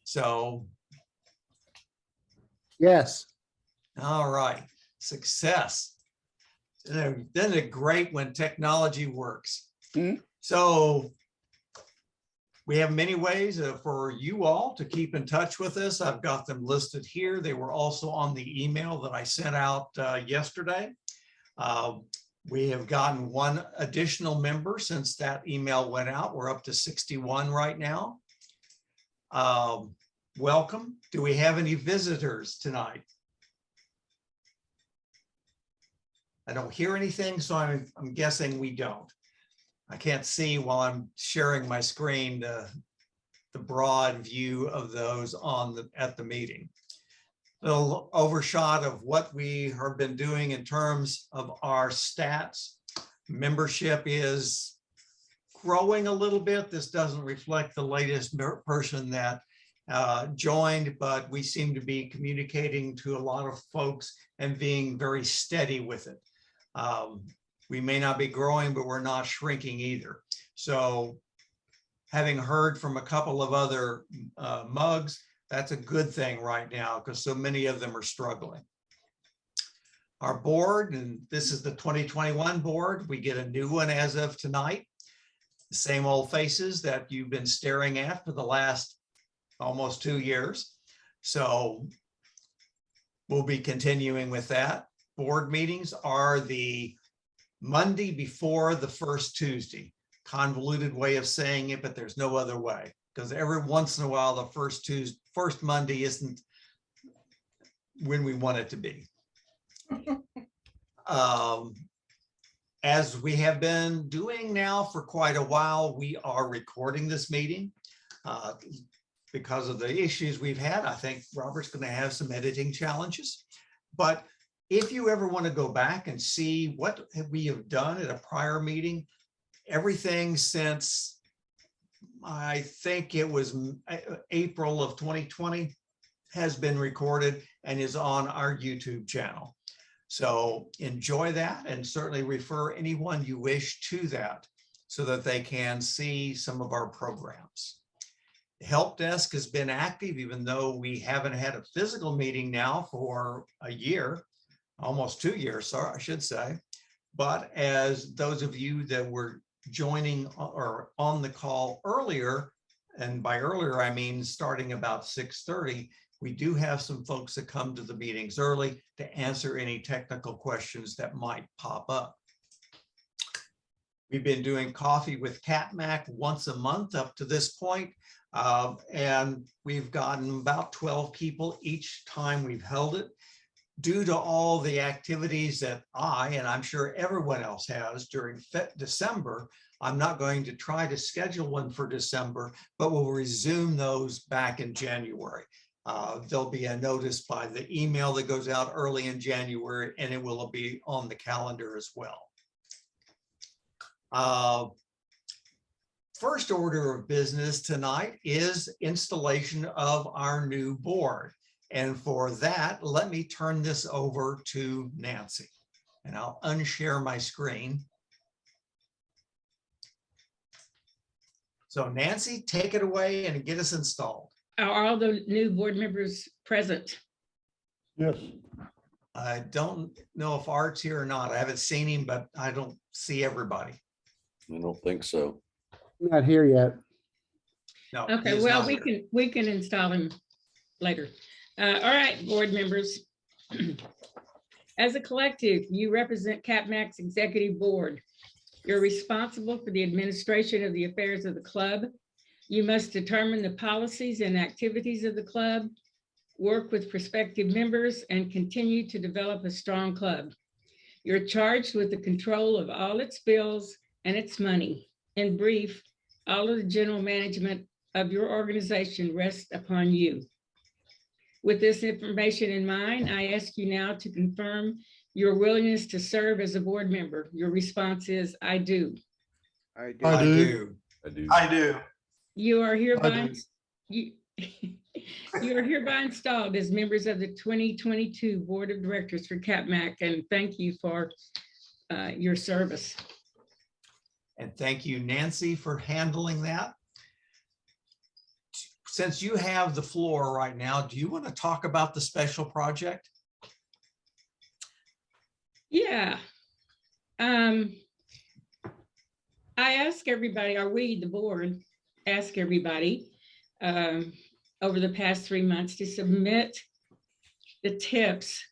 So, Yes. all right, success. Isn't it great when technology works? Mhm. So we have many ways for you all to keep in touch with us. I've got them listed here. They were also on the email that I sent out yesterday. We have gotten one additional member since that email went out. We're up to 61 right now. Welcome. Do we have any visitors tonight? I don't hear anything, so I'm guessing we don't. I can't see while I'm sharing my screen the broad view of those at the meeting. A little overshot of what we have been doing in terms of our stats. Membership is growing a little bit. This doesn't reflect the latest person that joined, but we seem to be communicating to a lot of folks and being very steady with it. We may not be growing, but we're not shrinking either. So having heard from a couple of other mugs, that's a good thing right now because so many of them are struggling. Our board, and this is the 2021 board, we get a new one as of tonight. The same old faces that you've been staring at for the last almost 2 years. So we'll be continuing with that. Board meetings are the Monday before the first Tuesday. Convoluted way of saying it, but there's no other way, because every once in a while, the first Monday isn't when we want it to be. As we have been doing now for quite a while, we are recording this meeting. Because of the issues we've had, I think Robert's going to have some editing challenges. But if you ever want to go back and see what we have done at a prior meeting, everything since I think it was April of 2020 has been recorded and is on our YouTube channel. So enjoy that and certainly refer anyone you wish to that so that they can see some of our programs. The help desk has been active, even though we haven't had a physical meeting now for a year, almost 2 years, sorry, I should say. But as those of you that were joining or on the call earlier, and by earlier, I mean starting about 6:30, we do have some folks that come to the meetings early to answer any technical questions that might pop up. We've been doing coffee with CapMac once a month up to this point, and we've gotten about 12 people each time we've held it. Due to all the activities that and I'm sure everyone else has during December, I'm not going to try to schedule one for December, but we'll resume those back in January. There'll be a notice by the email that goes out early in January, and it will be on the calendar as well. First order of business tonight is installation of our new board. And for that, let me turn this over to Nancy, and I'll unshare my screen. So Nancy, take it away and get us installed. Are all the new board members present? Yes. I don't know if Art's here or not. I haven't seen him, but I don't see everybody. I don't think so. Not here yet. No. Okay, well, we can install him later. All right, board members. As a collective, you represent CapMac's executive board. You're responsible for the administration of the affairs of the club. You must determine the policies and activities of the club, work with prospective members, and continue to develop a strong club. You're charged with the control of all its bills and its money. In brief, all of the general management of your organization rests upon you. With this information in mind, I ask you now to confirm your willingness to serve as a board member. Your response is, I do. I do. I do. I do. I do. You are hereby you are hereby installed as members of the 2022 Board of Directors for CapMac, and thank you for your service. And thank you, Nancy, for handling that. since you have the floor right now, do you want to talk about the special project? Yeah. I ask everybody, or we, the board, ask everybody over the past 3 months to submit the tips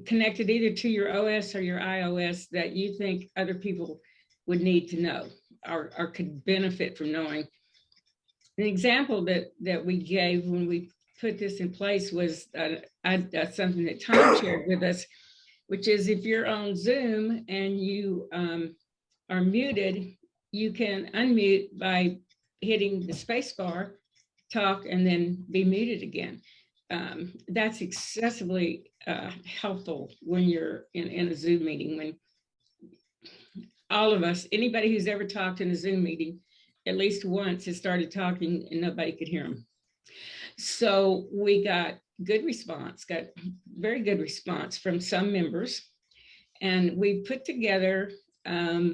connected either to your OS or your iOS that you think other people would need to know or could benefit from knowing. An example that we gave when we put this in place was something that Tom shared with us, which is if you're on Zoom and you are muted, you can unmute by hitting the space bar, talk, and then be muted again. That's excessively helpful when you're in a Zoom meeting, when all of us, anybody who's ever talked in a Zoom meeting, at least once has started talking and nobody could hear them. So we got good response, got very good response from some members. And we put together a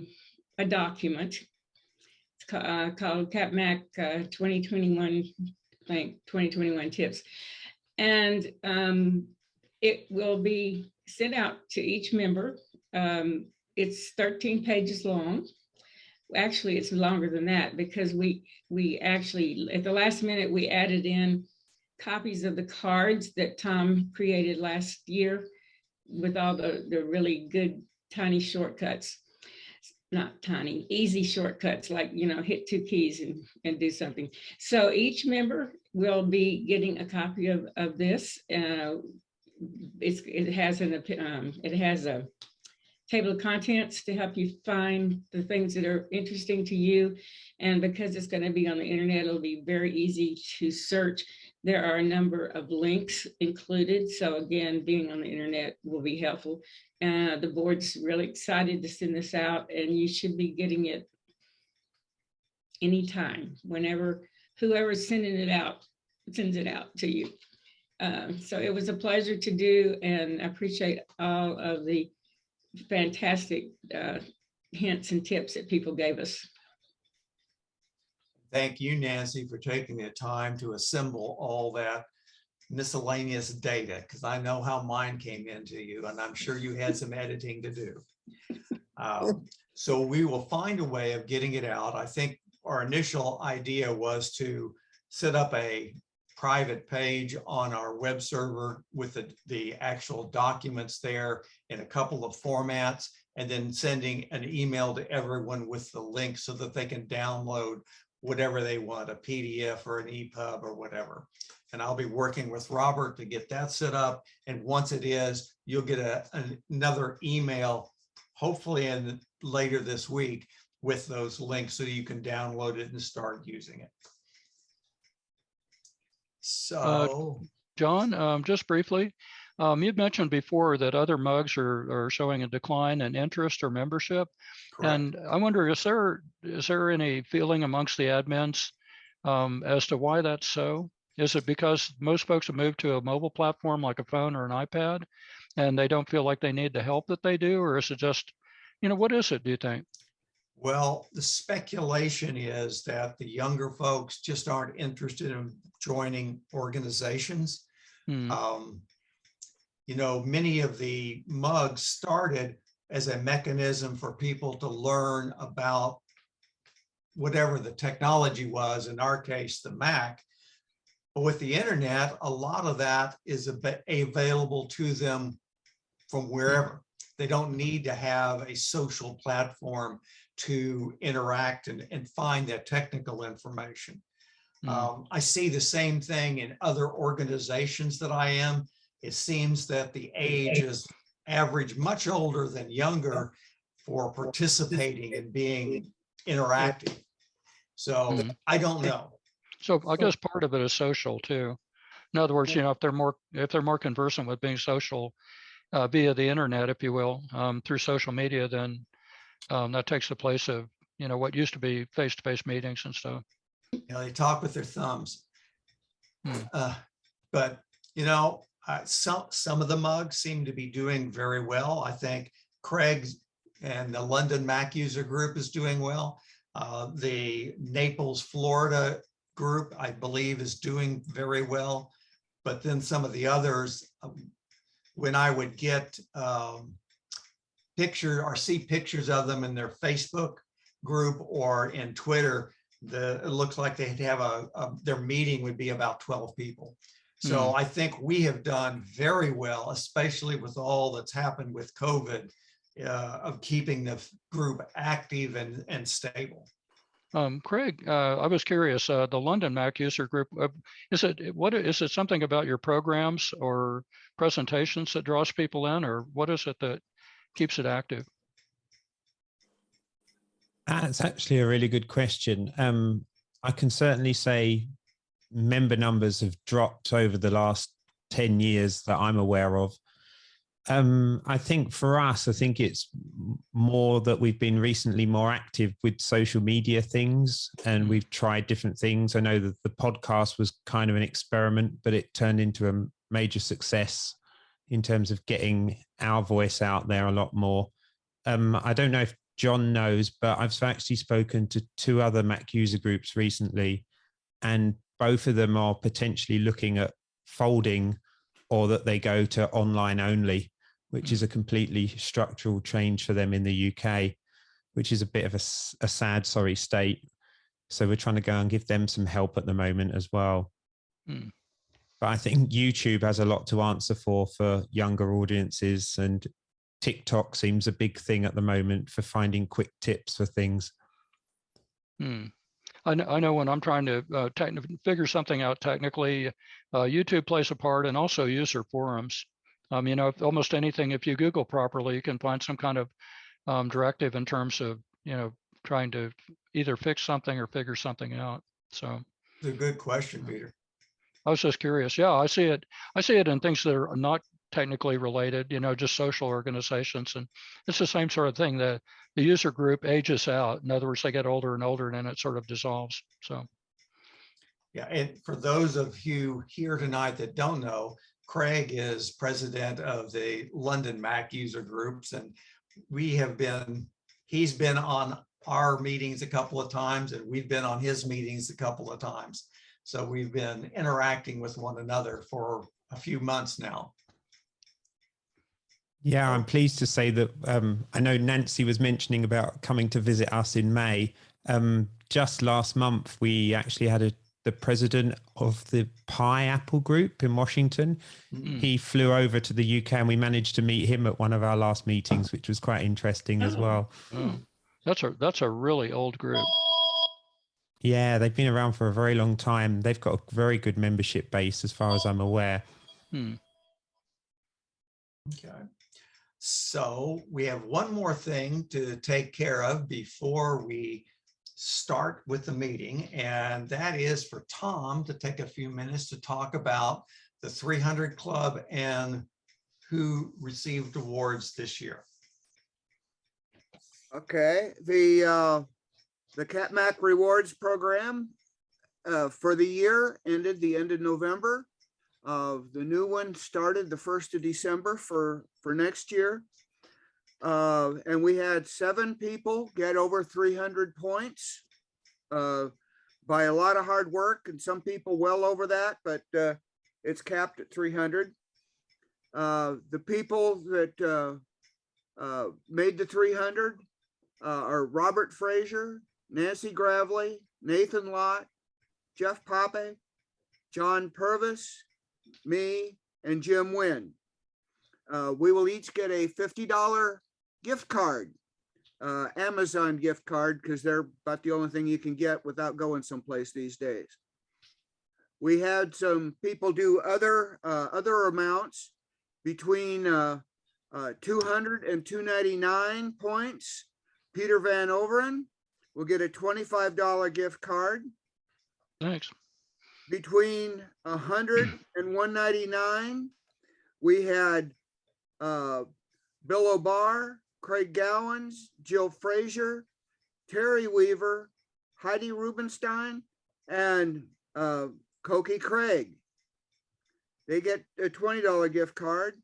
document called CapMac 2021 tips. And it will be sent out to each member. It's 13 pages long. Actually, it's longer than that because we actually, at the last minute, we added in copies of the cards that Tom created last year with all the really good tiny shortcuts. Not tiny, easy shortcuts, like, hit 2 keys and do something. So each member will be getting a copy of this. It has a table of contents to help you find the things that are interesting to you. And because it's going to be on the internet, it'll be very easy to search. There are a number of links included. So again, being on the internet will be helpful. The board's really excited to send this out, and you should be getting it anytime, whenever whoever's sending it out sends it out to you. So it was a pleasure to do, and I appreciate all of the fantastic hints and tips that people gave us. Thank you, Nancy, for taking the time to assemble all that miscellaneous data, because I know how mine came into you, and I'm sure you had some editing to do. So we will find a way of getting it out. I think our initial idea was to set up a private page on our web server with the actual documents there in a couple of formats, and then sending an email to everyone with the link so that they can download whatever they want, a PDF or an EPUB or whatever. And I'll be working with Robert to get that set up. And once it is, you'll get another email, hopefully later this week, with those links so you can download it and start using it. So, John, just briefly, you'd mentioned before that other mugs are showing a decline in interest or membership. correct. And I wonder, is there any feeling amongst the admins as to why that's so? Is it because most folks have moved to a mobile platform like a phone or an iPad, and they don't feel like they need the help that they do? Or is it just, what is it, do you think? Well, the speculation is that the younger folks just aren't interested in joining organizations. Many of the mugs started as a mechanism for people to learn about whatever the technology was, in our case, the Mac. But with the internet, a lot of that is available to them from wherever. They don't need to have a social platform to interact and find that technical information. I see the same thing in other organizations that I am. It seems that the age is average much older than younger for participating and being interactive. So I don't know. So I guess part of it is social too. In other words, if they're more conversant with being social via the internet, if you will, through social media, then that takes the place of what used to be face-to-face meetings and stuff. They talk with their thumbs. But some of the mugs seem to be doing very well. I think Craig and the London Mac user group is doing well. The Naples, Florida group, I believe, is doing very well. But then some of the others, when I would get picture or see pictures of them in their Facebook group or in Twitter, it looks like they'd have their meeting would be about 12 people. So I think we have done very well, especially with all that's happened with COVID, of keeping the group active and stable. Craig, I was curious, the London Mac user group, is it something about your programs or presentations that draws people in, or what is it that keeps it active? That's actually a really good question. I can certainly say member numbers have dropped over the last 10 years that I'm aware of. I think for us, I think it's more that we've been recently more active with social media things, and we've tried different things. I know that the podcast was kind of an experiment, but it turned into a major success in terms of getting our voice out there a lot more. I don't know if John knows, but I've actually spoken to 2 other Mac user groups recently, and both of them are potentially looking at folding, or that they go to online only, which is a completely structural change for them in the UK, which is a bit of a sad, sorry state. So we're trying to go and give them some help at the moment as well. But I think YouTube has a lot to answer for younger audiences, and TikTok seems a big thing at the moment for finding quick tips for things. I know when I'm trying to figure something out technically, YouTube plays a part, and also user forums. Almost anything, if you Google properly, you can find some kind of directive in terms of, trying to either fix something or figure something out. So it's a good question, Peter. I was just curious. Yeah, I see it in things that are not technically related, just social organizations. And it's the same sort of thing. The user group ages out. In other words, they get older and older, and then it sort of dissolves. So. Yeah, and for those of you here tonight that don't know, Craig is president of the London Mac user groups, and he's been on our meetings a couple of times, and we've been on his meetings a couple of times. So we've been interacting with one another for a few months now. Yeah, I'm pleased to say that I know Nancy was mentioning about coming to visit us in May. Just last month, we actually had the president of the Pi Apple group in Washington. He flew over to the UK, and we managed to meet him at one of our last meetings, which was quite interesting as well. That's a really old group. Yeah, they've been around for a very long time. They've got a very good membership base as far as I'm aware. Okay. So we have one more thing to take care of before we start with the meeting, and that is for Tom to take a few minutes to talk about the 300 Club and who received awards this year. Okay, the CapMac Rewards program for the year ended the end of November. The new one started the 1st of December for next year. And we had 7 people get over 300 points by a lot of hard work, and some people well over that, but it's capped at 300. The people that made the 300 are Robert Frazier, Nancy Gravely, Nathan Lott, Jeff Pape, John Purvis, me, and Jim Wynn. We will each get a $50 gift card, Amazon gift card, because they're about the only thing you can get without going someplace these days. We had some people do other amounts between 200 and 299 points. Peter Van Overen will get a $25 gift card. Thanks. Between 100 and 199, we had Bill O'Barr, Craig Gowans, Jill Frazier, Terry Weaver, Heidi Rubenstein, and Koki Craig. They get a $20 gift card,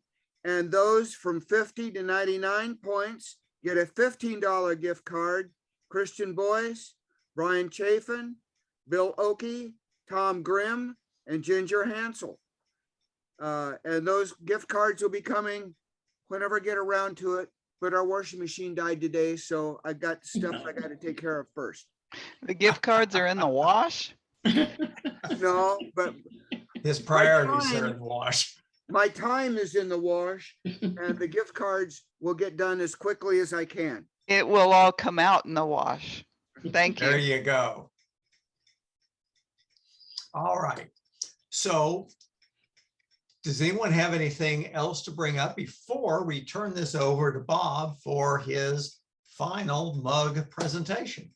and those from 50 to 99 points get a $15 gift card. Christian Boyce, Brian Chafin, Bill Oakey, Tom Grimm, and Ginger Hansel. And those gift cards will be coming whenever I get around to it. But our washing machine died today, so I got stuff I got to take care of first. The gift cards are in the wash? No, but His priorities time- are in the wash. my time is in the wash, and the gift cards will get done as quickly as I can. It will all come out in the wash. Thank There you. you go. All right. So does anyone have anything else to bring up before we turn this over to Bob for his final mug presentation?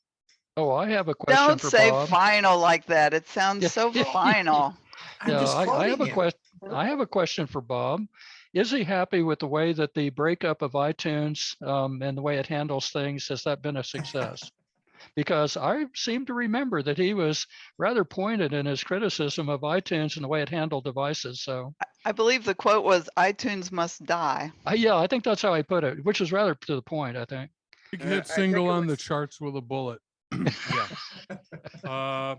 Oh, I have a question Don't for say Bob. final like that. It sounds Yeah. so final. I'm Yeah, just I have quoting a him. question. I have a question for Bob. Is he happy with the way that the breakup of iTunes and the way it handles things, has that been a success? Because I seem to remember that he was rather pointed in his criticism of iTunes and the way it handled devices. So I believe the quote was iTunes must die. yeah, I think that's how he put it, which is rather to the point, I think. You can I hit think single it on the was- charts with a bullet. Yeah.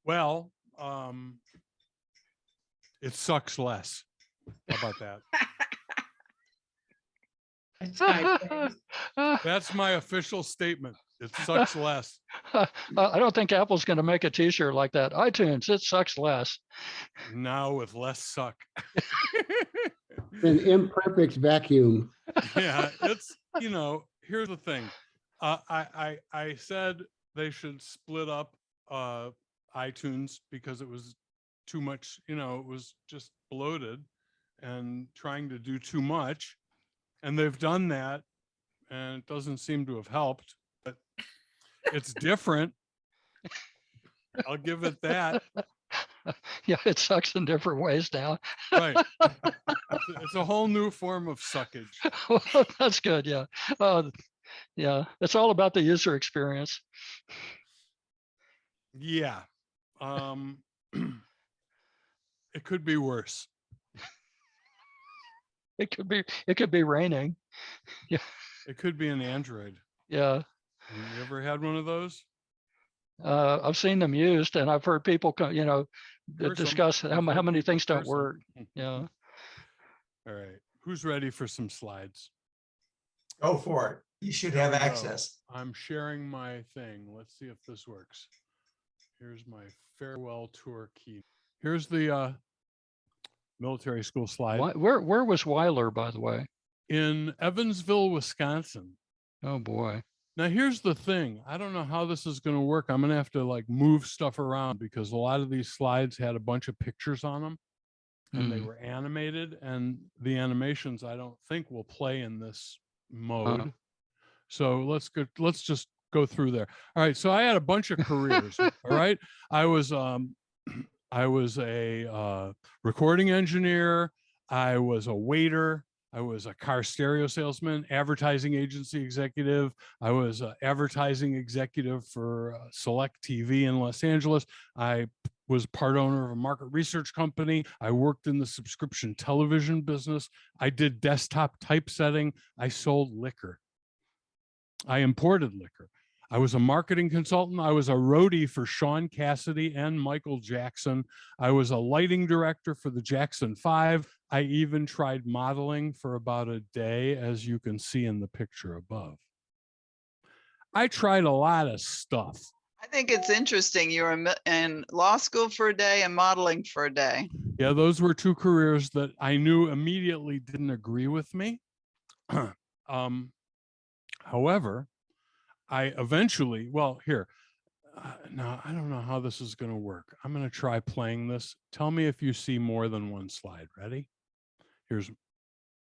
Well, it sucks less. How about that? That's high praise. That's my official statement. It sucks less. I don't think Apple's going to make a T-shirt like that. iTunes, it sucks less. Now with less suck. An imperfect vacuum. Yeah, it's, here's the thing. I said they should split up iTunes because it was too much, it was just bloated and trying to do too much. And they've done that and it doesn't seem to have helped, but it's different. I'll give it that. Yeah, it sucks in different ways now. Right. It's a whole new form of suckage. Well, that's good. Yeah. Yeah. It's all about the user experience. Yeah. It could be worse. It could be raining. It could be an Android. Yeah. Have you ever had one of those? I've seen them used and I've heard people, Curse 'em. discuss how I've heard many people things don't curse 'em. work. Yeah. All right. Who's ready for some slides? Go for it. You should There have we go. access. I'm sharing my thing. Let's see if this works. Here's my farewell tour key. Here's the military school slide Where was Weiler, by the way? in Evansville, Wisconsin. Oh boy. Now, here's the thing. I don't know how this is going to work. I'm going to have to move stuff around because a lot of these slides had a bunch of pictures on them and they were animated, and the animations I don't think will play in this mode. So let's just go through there. All right. So I had a bunch of careers. All right. I was a recording engineer. I was a waiter. I was a car stereo salesman, advertising agency executive. I was an advertising executive for Select TV in Los Angeles. I was part owner of a market research company. I worked in the subscription television business. I did desktop typesetting. I sold liquor. I imported liquor. I was a marketing consultant. I was a roadie for Sean Cassidy and Michael Jackson. I was a lighting director for the Jackson 5. I even tried modeling for about a day, as you can see in the picture above. I tried a lot of stuff. I think it's interesting. You were in law school for a day and modeling for a day. Yeah, those were two careers that I knew immediately didn't agree with me. However, I eventually, now I don't know how this is going to work. I'm going to try playing this. Tell me if you see more than one slide. Ready? Here's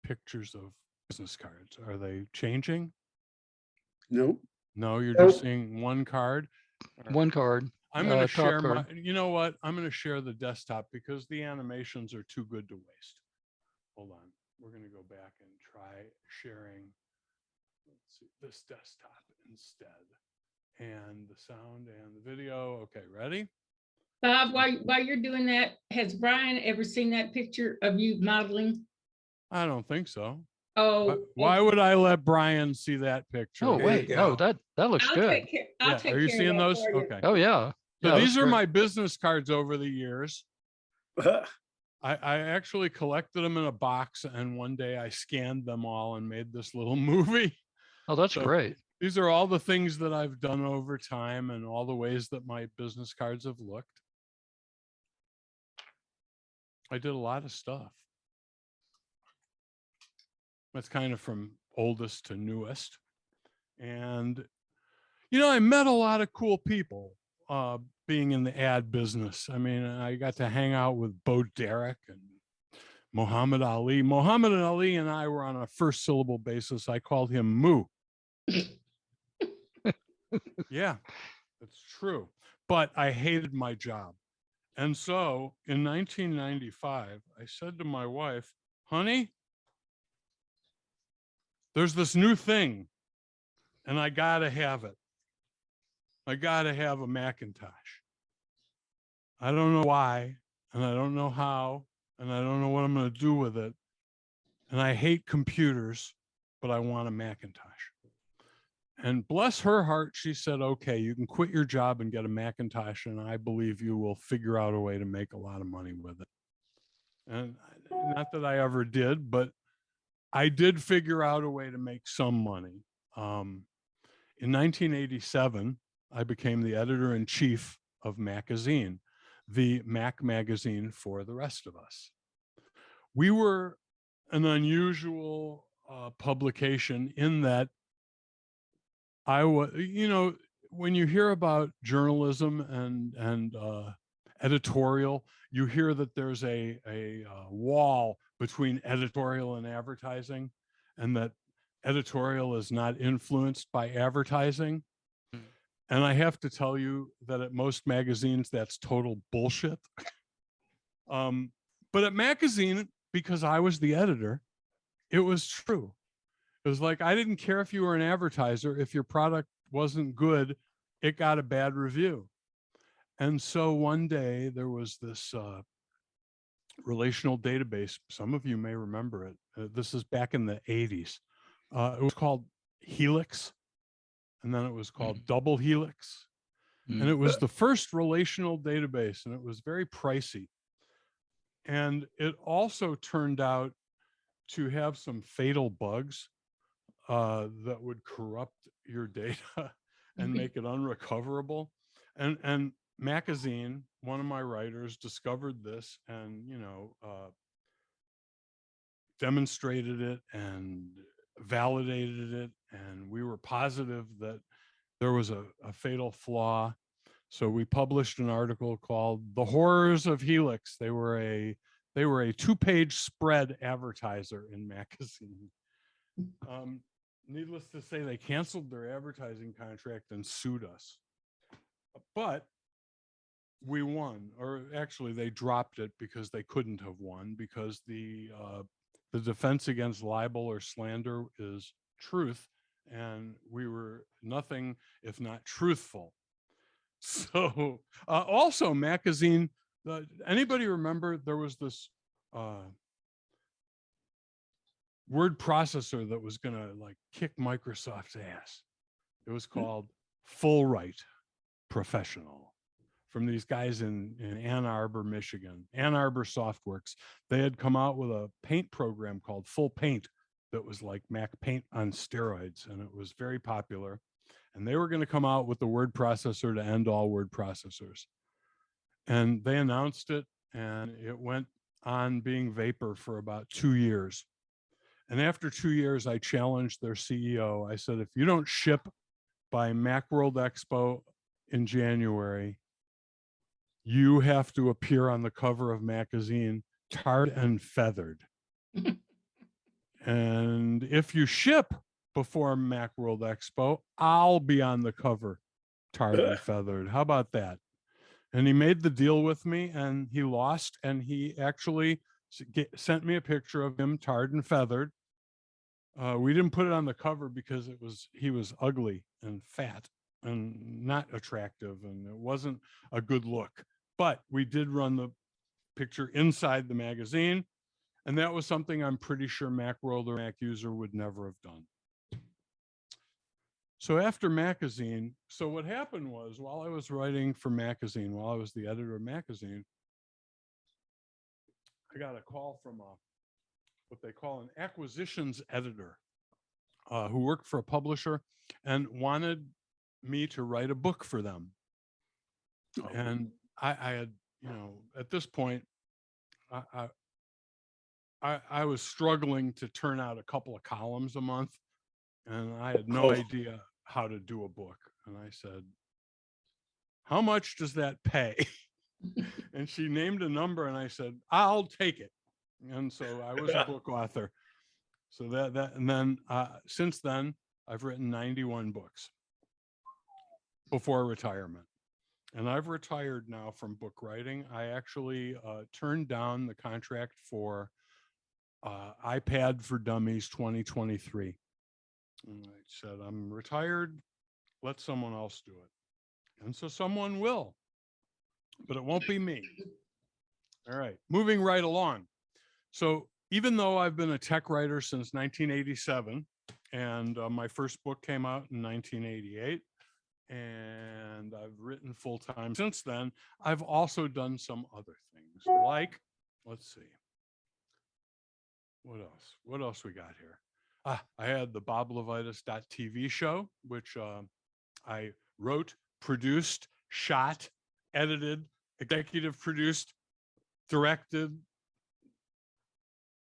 pictures of business cards. Are they changing? Nope. No, you're Nope. just seeing one card. One card. I'm going to top share card. you know what? I'm going to share the desktop because the animations are too good to waste. Hold on. We're going to go back and try sharing, let's see, this desktop instead. And the sound and the video. Okay, ready? Bob, while you're doing that, has Brian ever seen that picture of you modeling? I don't think so. Oh. Why okay. would I let Brian see that picture? Oh, There you wait, no, go. that looks I'll good. take care, I'll Yeah, take are you care of seeing that those? for you. Okay. Oh, yeah. So Yeah, these that's are great. my business cards over the years. I actually collected them in a box, and one day I scanned them all and made this little movie. Oh, that's So great. these are all the things that I've done over time and all the ways that my business cards have looked. I did a lot of stuff. That's kind of from oldest to newest. And, you know, I met a lot of cool people being in the ad business. I mean, I got to hang out with Bo Derek and Muhammad Ali. Muhammad Ali and I were on a first syllable basis. I called him Moo. Yeah, it's true. But I hated my job. And so in 1995, I said to my wife, honey, there's this new thing and I got to have it. I got to have a Macintosh. I don't know why, and I don't know how, and I don't know what I'm going to do with it. And I hate computers, but I want a Macintosh. And bless her heart, she said, okay, you can quit your job and get a Macintosh, and I believe you will figure out a way to make a lot of money with it. And not that I ever did, but I did figure out a way to make some money. In 1987, I became the editor-in-chief of Macazine, the Mac magazine for the rest of us. We were an unusual publication in that I was, you know, when you hear about journalism and editorial, you hear that there's a wall between editorial and advertising, and that editorial is not influenced by advertising. And I have to tell you that at most magazines, that's total bullshit. But at Macazine, because I was the editor, it was true. It was like, I didn't care if you were an advertiser. If your product wasn't good, it got a bad review. And so one day there was this relational database. Some of you may remember it. This is back in the 80s. It was called Helix. And then it was called Double Helix. And it was the first relational database, and it was very pricey. And it also turned out to have some fatal bugs that would corrupt your data and make it unrecoverable. And Macazine, one of my writers, discovered this and, you know, demonstrated it and validated it. And we were positive that there was a fatal flaw. So we published an article called "The Horrors of Helix." They were a 2-page spread advertiser in Macazine. Needless to say, they canceled their advertising contract and sued us. But we won, or actually they dropped it because they couldn't have won, because the defense against libel or slander is truth, and we were nothing if not truthful. So also Macazine, anybody remember there was this word processor that was going to like kick Microsoft's ass? It was called Fullwrite Professional, from these guys in Ann Arbor, Michigan, Ann Arbor Softworks. They had come out with a paint program called Full Paint that was like Mac Paint on steroids, and it was very popular. And they were going to come out with the word processor to end all word processors. And they announced it, and it went on being vapor for about 2 years. And after 2 years, I challenged their CEO. I said, if you don't ship by Macworld Expo in January, you have to appear on the cover of Macazine, tarred and feathered. And if you ship before Macworld Expo, I'll be on the cover, tarred and feathered. How about that? And he made the deal with me, and he lost, and he actually sent me a picture of him tarred and feathered. We didn't put it on the cover because he was ugly and fat and not attractive, and it wasn't a good look. But we did run the picture inside the magazine, And that was something I'm pretty sure Macworld or Mac User would never have done. So after Magazine, so what happened was while I was writing for Magazine, while I was the editor of Magazine, I got a call from what they call an acquisitions editor who worked for a publisher and wanted me to write a book for them. And I had, at this point, I was struggling to turn out a couple of columns a month, and I had no idea how to do a book. And I said, "How much does that pay?" And she named a number, and I said, "I'll take it." And so I was a book author. So and then since then, I've written 91 books before retirement. And I've retired now from book writing. I actually turned down the contract for iPad for Dummies 2023. And I said, I'm retired, let someone else do it. And so someone will, but it won't be me. All right, moving right along. So even though I've been a tech writer since 1987, and my first book came out in 1988, and I've written full-time since then, I've also done some other things like, let's see, what else we got here? I had the Bob LeVitus TV show, which I wrote, produced, shot, edited, executive produced, directed,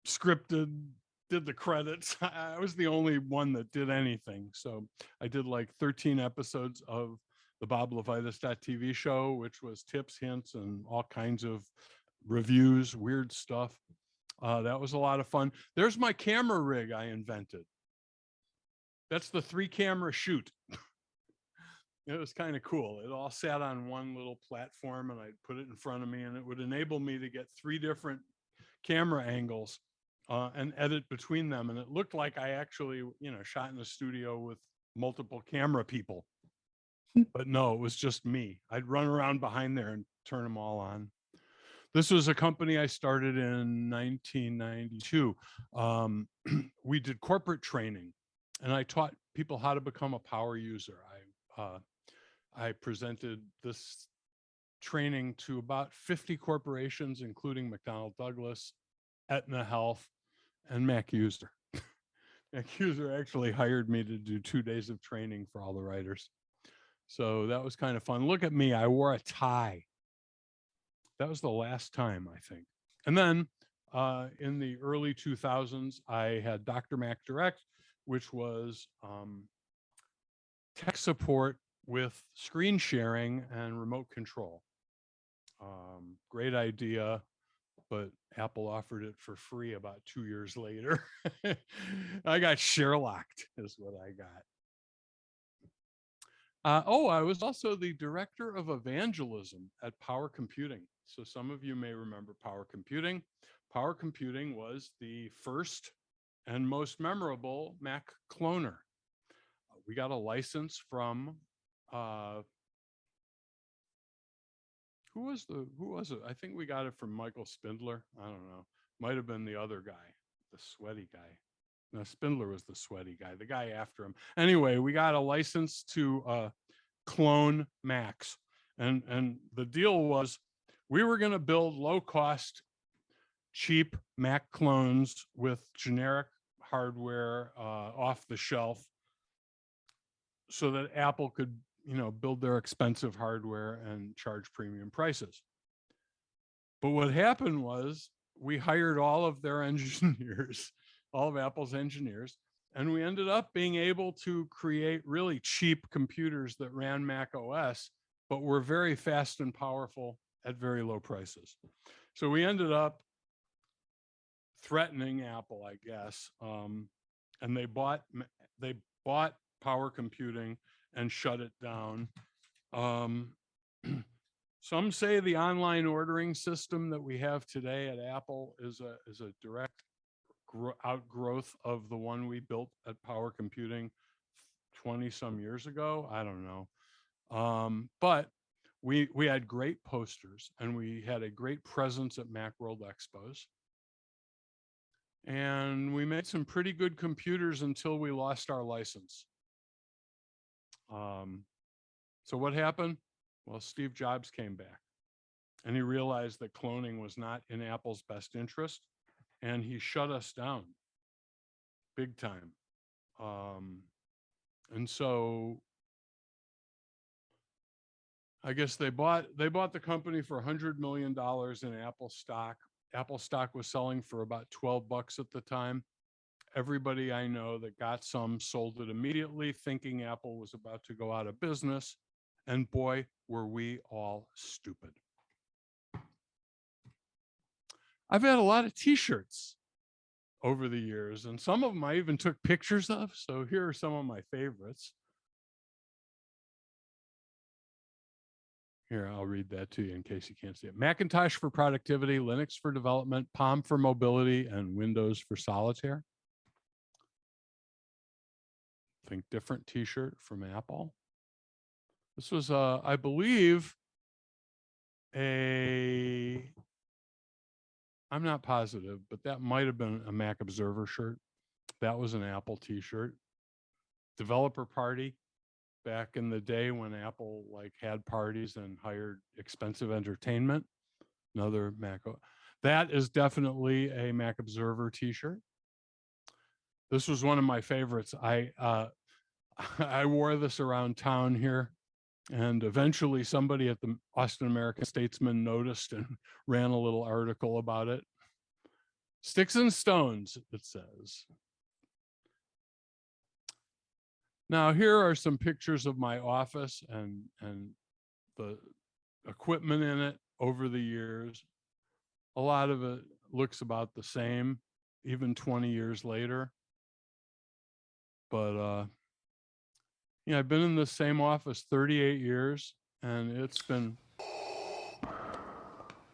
scripted, did the credits. I was the only one that did anything. So I did like 13 episodes of the Bob LeVitus TV show, which was tips, hints, and all kinds of reviews, weird stuff. That was a lot of fun. There's my camera rig I invented. That's the 3-camera shoot. It was kind of cool. It all sat on one little platform, and I'd put it in front of me, and it would enable me to get 3 different camera angles and edit between them. And it looked like I actually, shot in a studio with multiple camera people. But no, it was just me. I'd run around behind there and turn them all on. This was a company I started in 1992. We did corporate training, and I taught people how to become a power user. I presented this training to about 50 corporations, including McDonnell Douglas, Aetna Health, and Mac User. Mac User actually hired me to do 2 days of training for all the writers. So that was kind of fun. Look at me, I wore a tie. That was the last time, I think. And then in the early 2000s, I had Dr. Mac Direct, which was tech support with screen sharing and remote control. Great idea, but Apple offered it for free about 2 years later. I got Sherlocked is what I got. I was also the director of evangelism at Power Computing. So some of you may remember Power Computing. Power Computing was the first and most memorable Mac cloner. We got a license from who was it? I think we got it from Michael Spindler. I don't know. Might have been the other guy, the sweaty guy. No, Spindler was the sweaty guy, the guy after him. Anyway, we got a license to clone Macs. And the deal was we were going to build low-cost, cheap Mac clones with generic hardware off the shelf so that Apple could, build their expensive hardware and charge premium prices. But what happened was we hired all of their engineers, all of Apple's engineers, and we ended up being able to create really cheap computers that ran Mac OS, but were very fast and powerful at very low prices. So we ended up threatening Apple, I guess, and they bought Power Computing and shut it down. Some say the online ordering system that we have today at Apple is a direct outgrowth of the one we built at Power Computing 20 some years ago. I don't know. But we had great posters, and we had a great presence at Macworld Expos. And we made some pretty good computers until we lost our license. So what happened? Well, Steve Jobs came back and he realized that cloning was not in Apple's best interest, and he shut us down big time. And so I guess they bought the company for $100 million in Apple stock. Apple stock was selling for about $12 at the time. Everybody I know that got some sold it immediately, thinking Apple was about to go out of business. And boy, were we all stupid. I've had a lot of t-shirts over the years, and some of them I even took pictures of. So here are some of my favorites. Here, I'll read that to you in case you can't see it. Macintosh for productivity, Linux for development, Palm for mobility, and Windows for solitaire. Think different t-shirt from Apple. This was, I believe, I'm not positive, but that might have been a Mac Observer shirt. That was an Apple t-shirt. Developer party. Back in the day when Apple like had parties and hired expensive entertainment. Another Mac. That is definitely a Mac Observer t-shirt. This was one of my favorites. I wore this around town here, and eventually somebody at the Austin American Statesman noticed and ran a little article about it. Sticks and stones, it says. Now, here are some pictures of my office and the equipment in it over the years. A lot of it looks about the same, even 20 years later. But, yeah, I've been in the same office 38 years, and it's been...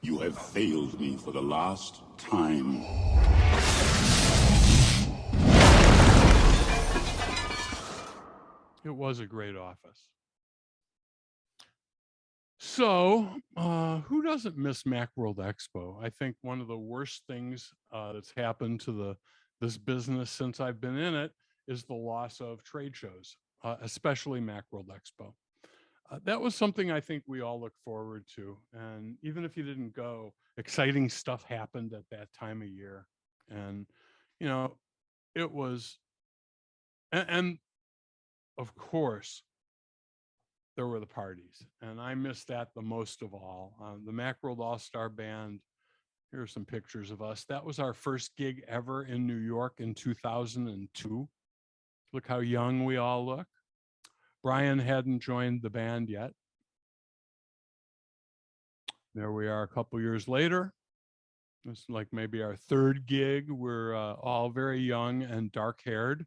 You have failed me for the last time. It was a great office. So, who doesn't miss Macworld Expo? I think one of the worst things that's happened to this business since I've been in it is the loss of trade shows, especially Macworld Expo. That was something I think we all look forward to. And even if you didn't go, exciting stuff happened at that time of year. And, you know, it was, and of course, there were the parties, and I missed that the most of all. The Macworld All-Star Band, here are some pictures of us. That was our first gig ever in New York in 2002. Look how young we all look. Brian hadn't joined the band yet. There we are a couple years later. It's like maybe our third gig. We're all very young and dark-haired.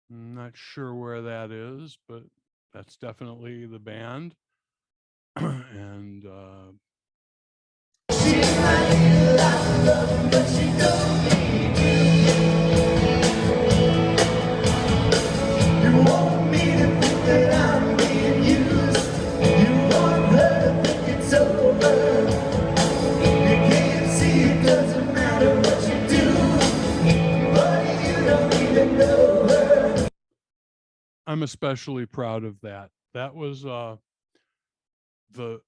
I'm not sure where that is, but that's definitely the band. And I'm especially proud of that. That was the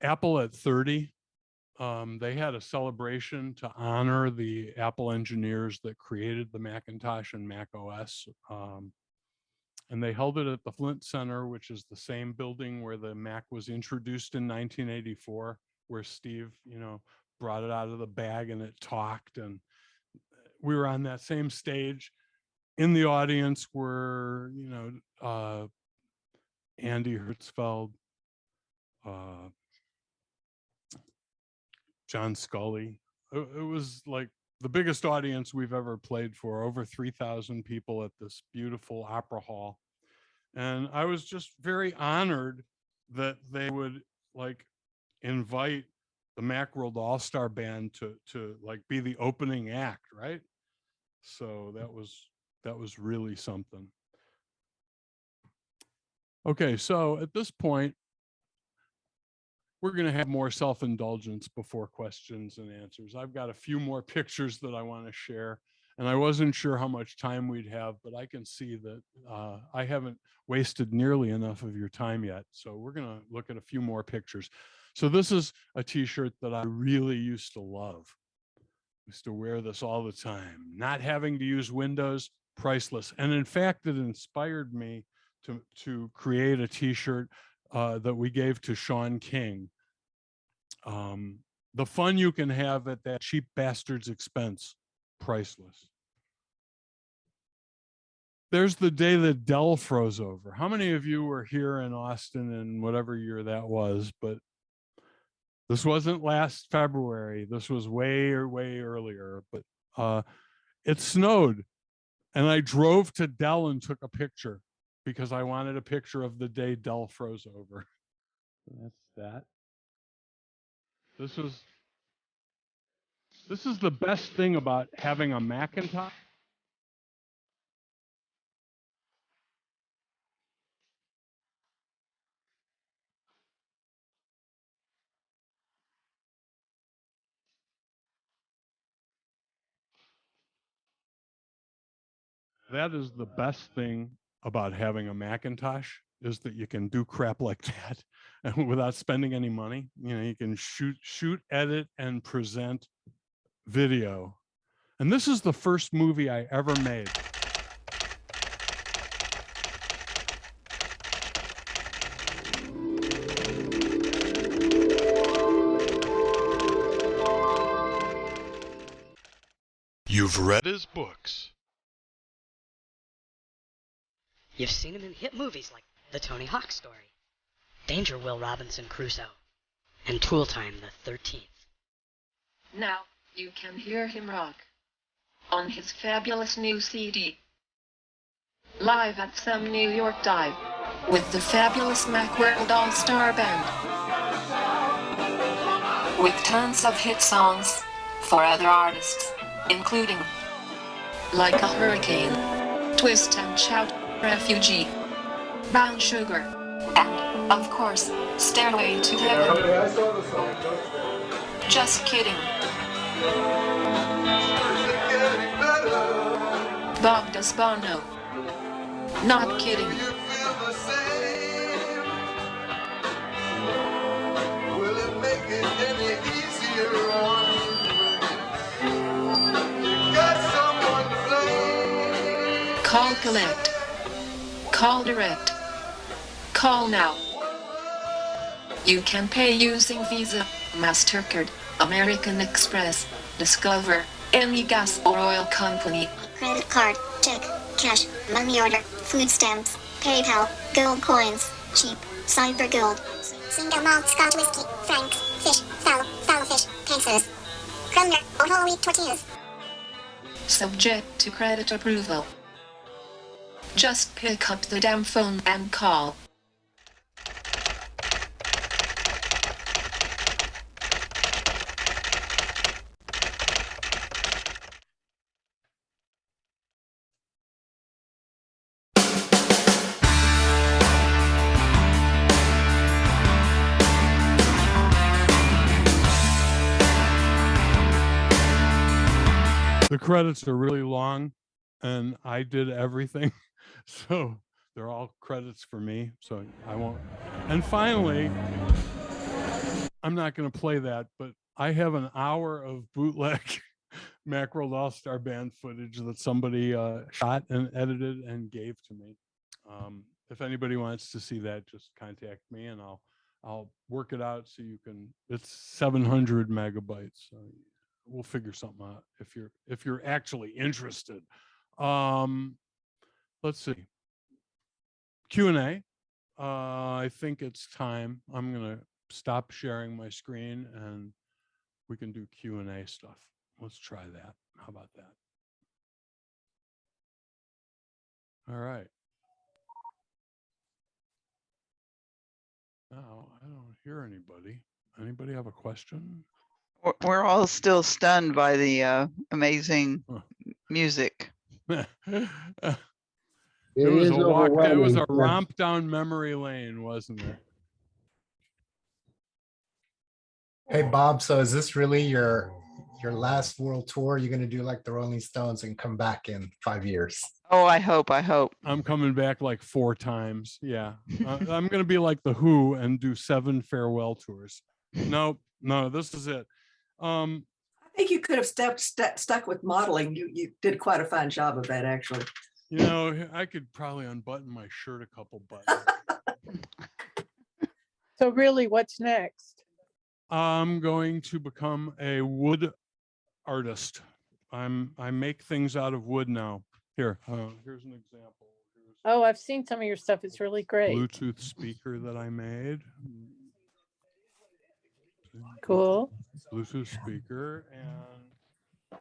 Apple at 30. They had a celebration to honor the Apple engineers that created the Macintosh and Mac OS. And they held it at the Flint Center, which is the same building where the Mac was introduced in 1984, where Steve, you know, brought it out of the bag and it talked. And we were on that same stage. In the audience were, you know, Andy Hertzfeld, John Scully. It was like the biggest audience we've ever played for, over 3,000 people at this beautiful opera hall. And I was just very honored that they would like invite the Macworld All-Star Band to like be the opening act, right? So that was really something. Okay, so at this point, we're going to have more self-indulgence before questions and answers. I've got a few more pictures that I want to share, and I wasn't sure how much time we'd have, but I can see that I haven't wasted nearly enough of your time yet. So we're going to look at a few more pictures. So this is a t-shirt that I really used to love. Used to wear this all the time. Not having to use Windows, priceless. And in fact, it inspired me to create a t-shirt that we gave to Sean King. The fun you can have at that cheap bastard's expense, priceless. There's the day that Dell froze over. How many of you were here in Austin in whatever year that was? But this wasn't last February. This was way earlier. But it snowed, and I drove to Dell and took a picture because I wanted a picture of the day Dell froze over. So that's that. This is the best thing about having a Macintosh. That is the best thing about having a Macintosh, is that you can do crap like that and without spending any money. You know, you can shoot, edit, and present video. And this is the first movie I ever made. You've read his books. You've seen him in hit movies like The Tony Hawk Story, Danger Will Robinson Crusoe, and Tool Time the 13th. Now, you can hear him rock on his fabulous new CD. Live at some New York dive with the fabulous Macworld All-Star Band. With tons of hit songs for other artists, including Like a Hurricane, Twist and Shout, Refugee, Brown Sugar, and, of course, Stairway to Heaven. Just kidding. Bob does Bono. Not kidding. Call collect. Call direct. Call now. You can pay using Visa, MasterCard, American Express, Discover, any gas or oil company. Credit card, check, cash, money order, food stamps, PayPal, gold coins, cheap, cyber gold, single malt Scotch whiskey, francs, fish, fowl fish, pesos, Krumner, or whole wheat tortillas. Subject to credit approval. Just pick up the damn phone and call. The credits are really long, and I did everything. So they're all credits for me. So I won't. And finally, I'm not going to play that, but I have an hour of bootleg Macworld All-Star Band footage that somebody shot and edited and gave to me. If anybody wants to see that, just contact me and I'll work it out so you can. It's 700 megabytes. So we'll figure something out if you're actually interested. Let's see. Q&A. I think it's time. I'm gonna stop sharing my screen and we can do Q&A stuff. Let's try that. How about that? All right. Now I don't hear anybody. Anybody have a question? We're all still stunned by the amazing music. It was a walk. It was a romp down memory lane, wasn't it? Hey Bob, so is this really your last world tour? You're gonna do like the Rolling Stones and come back in 5 years? Oh, I hope. I'm coming back like 4 times. Yeah. I'm going to be like the Who and do 7 farewell tours. No, this is it. I think you could have stuck with modeling. You did quite a fine job of that, actually. You know, I could probably unbutton my shirt a couple buttons. So really, what's next? I'm going to become a wood artist. I make things out of wood now. Here, here's an example. Oh, I've seen some of your stuff. It's really great. Bluetooth speaker that I made. Cool. Bluetooth speaker, and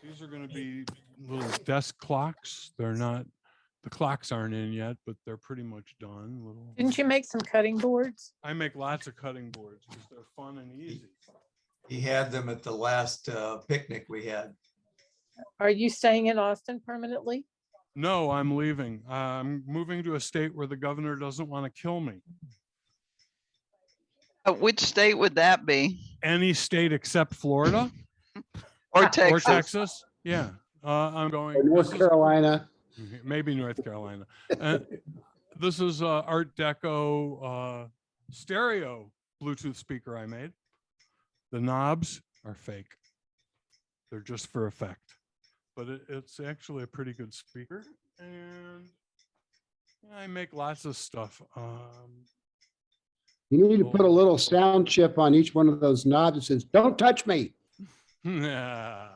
these are going to be little desk clocks. They're not, the clocks aren't in yet, but they're pretty much done. Didn't you make some cutting boards? I make lots of cutting boards because they're fun and easy. He had them at the last picnic we had. Are you staying in Austin permanently? No, I'm leaving. I'm moving to a state where the governor doesn't want to kill me. Which state would that be? Any state except Florida or Texas. Or Texas. Yeah, I'm going. Or North Carolina. Maybe North Carolina. This is Art Deco stereo Bluetooth speaker I made. The knobs are fake. They're just for effect. But it's actually a pretty good speaker, and I make lots of stuff. You need to put a little sound chip on each one of those knobs that says, "Don't touch me." Yeah.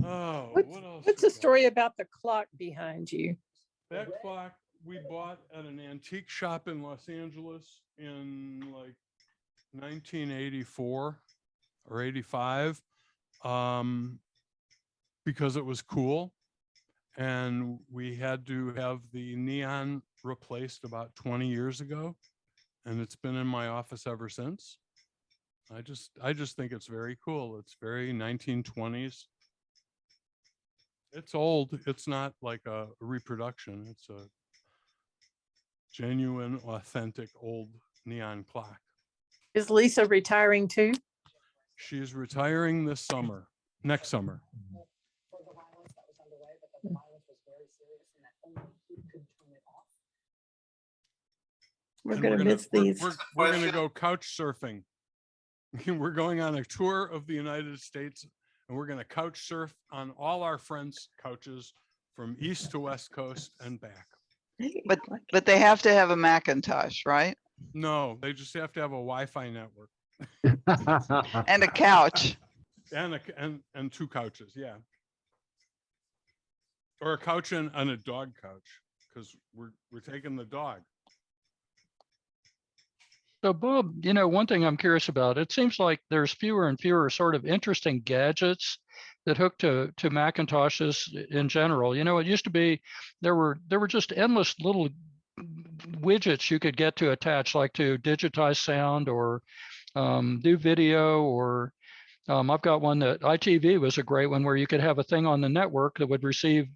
Oh, what else? What's the story about the clock behind you? That clock we bought at an antique shop in Los Angeles in like 1984 or 85. Because it was cool, and we had to have the neon replaced about 20 years ago, and it's been in my office ever since. I just think it's very cool. It's very 1920s. It's old. It's not like a reproduction. It's a genuine, authentic old neon clock. Is Lisa retiring too? She's retiring this summer, next summer. We're going to miss these. We're going to go couch surfing. We're going on a tour of the United States, and we're going to couch surf on all our friends' couches from east to west coast and back. But they have to have a Macintosh, right? No, they just have to have a Wi-Fi network. And a couch. And 2 couches, yeah. Or a couch and a dog couch, because we're taking the dog. So Bob, you know, one thing I'm curious about, it seems like there's fewer and fewer sort of interesting gadgets that hook to Macintoshes in general. You know, it used to be there were just endless little widgets you could get to attach, like to digitize sound or do video, or I've got one that ITV was a great one where you could have a thing on the network that would receive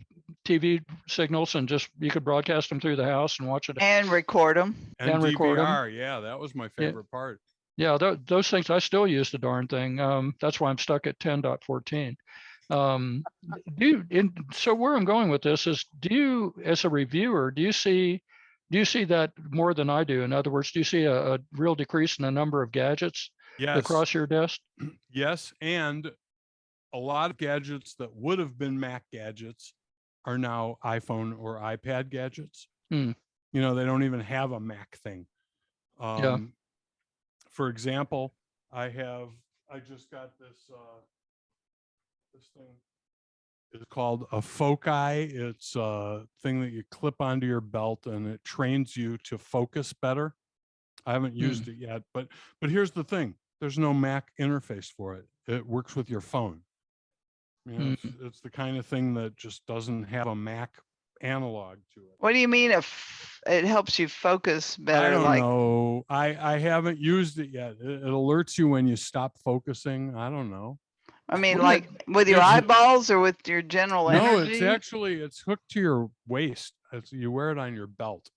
TV signals and just you could broadcast them through the house and watch it and record them and record them. Yeah, that was my favorite part. Yeah, those things I still use the darn thing. That's why I'm stuck at 10.14. So where I'm going with this is, do you, as a reviewer, do you see that more than I do? In other words, do you see a real decrease in the number of gadgets across your desk? Yes, and a lot of gadgets that would have been Mac gadgets are now iPhone or iPad gadgets. You know, they don't even have a Mac thing. For example, I just got this thing. It's called a Foci. It's a thing that you clip onto your belt, and it trains you to focus better. I haven't used it yet, but here's the thing: there's no Mac interface for it. It works with your phone. You know, it's the kind of thing that just doesn't have a Mac analog to it. What do you mean if it helps you focus better? I don't know. I haven't used it yet. It alerts you when you stop focusing. I don't know. I mean, like with your eyeballs or with your general energy? No, it's hooked to your waist. You wear it on your belt.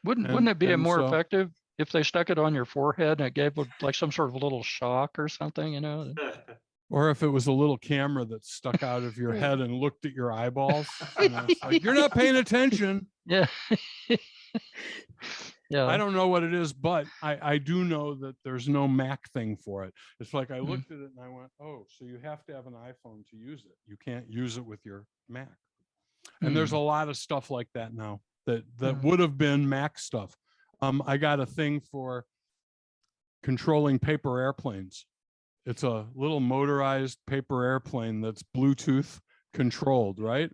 Wouldn't it be more effective if they stuck it on your forehead and it gave like some sort of a little shock or something, you know? Or if it was a little camera that stuck out of your head and looked at your eyeballs, you know, it's like, you're not paying attention. Yeah. Yeah. I don't know what it is, but I do know that there's no Mac thing for it. It's like I looked at it and I went, oh, so you have to have an iPhone to use it. You can't use it with your Mac. And there's a lot of stuff like that now that would have been Mac stuff. I got a thing for controlling paper airplanes. It's a little motorized paper airplane that's Bluetooth controlled, right?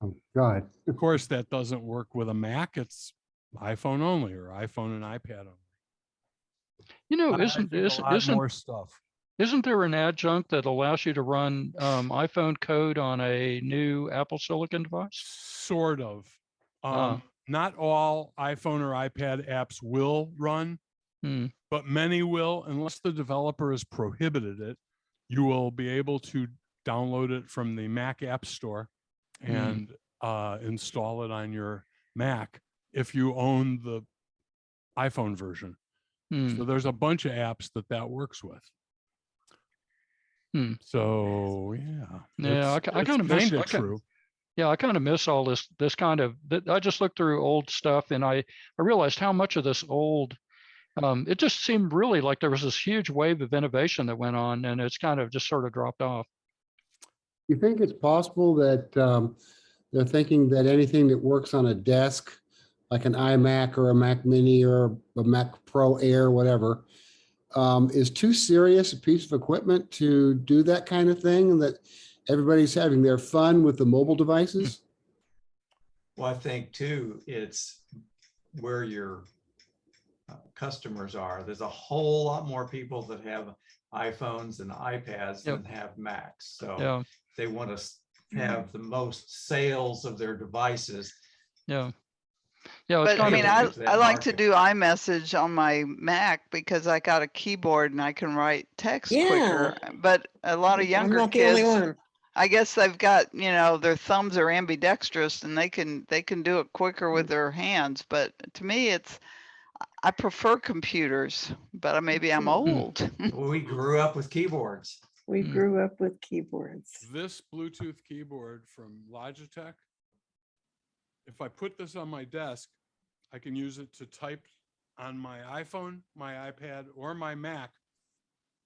Oh, God. Of course, that doesn't work with a Mac. It's iPhone only, or iPhone and iPad only. You know, isn't more stuff? Isn't there an adjunct that allows you to run iPhone code on a new Apple Silicon device? Sort of. Not all iPhone or iPad apps will run, but many will, unless the developer has prohibited it. You will be able to download it from the Mac App Store and install it on your Mac if you own the iPhone version. So there's a bunch of apps that works with. So yeah, I kind of miss true. Yeah, I kind of miss all this kind of. I just looked through old stuff and I realized how much of this old. It just seemed really like there was this huge wave of innovation that went on, and it's kind of just sort of dropped off. You think it's possible that they're thinking that anything that works on a desk, like an iMac or a Mac Mini or a Mac Pro Air, whatever, is too serious a piece of equipment to do that kind of thing, and that everybody's having their fun with the mobile devices? Well, I think too, it's where your customers are. There's a whole lot more people that have iPhones and iPads than have Macs. So they want to have the most sales of their devices. Yeah. But I mean, I like to do iMessage on my Mac because I got a keyboard and I can write text quicker. But a lot of younger kids, I guess they've got, you know, their thumbs are ambidextrous and they can do it quicker with their hands. But to me, I prefer computers, but maybe I'm old. We grew up with keyboards. We grew up with keyboards. This Bluetooth keyboard from Logitech, if I put this on my desk, I can use it to type on my iPhone, my iPad, or my Mac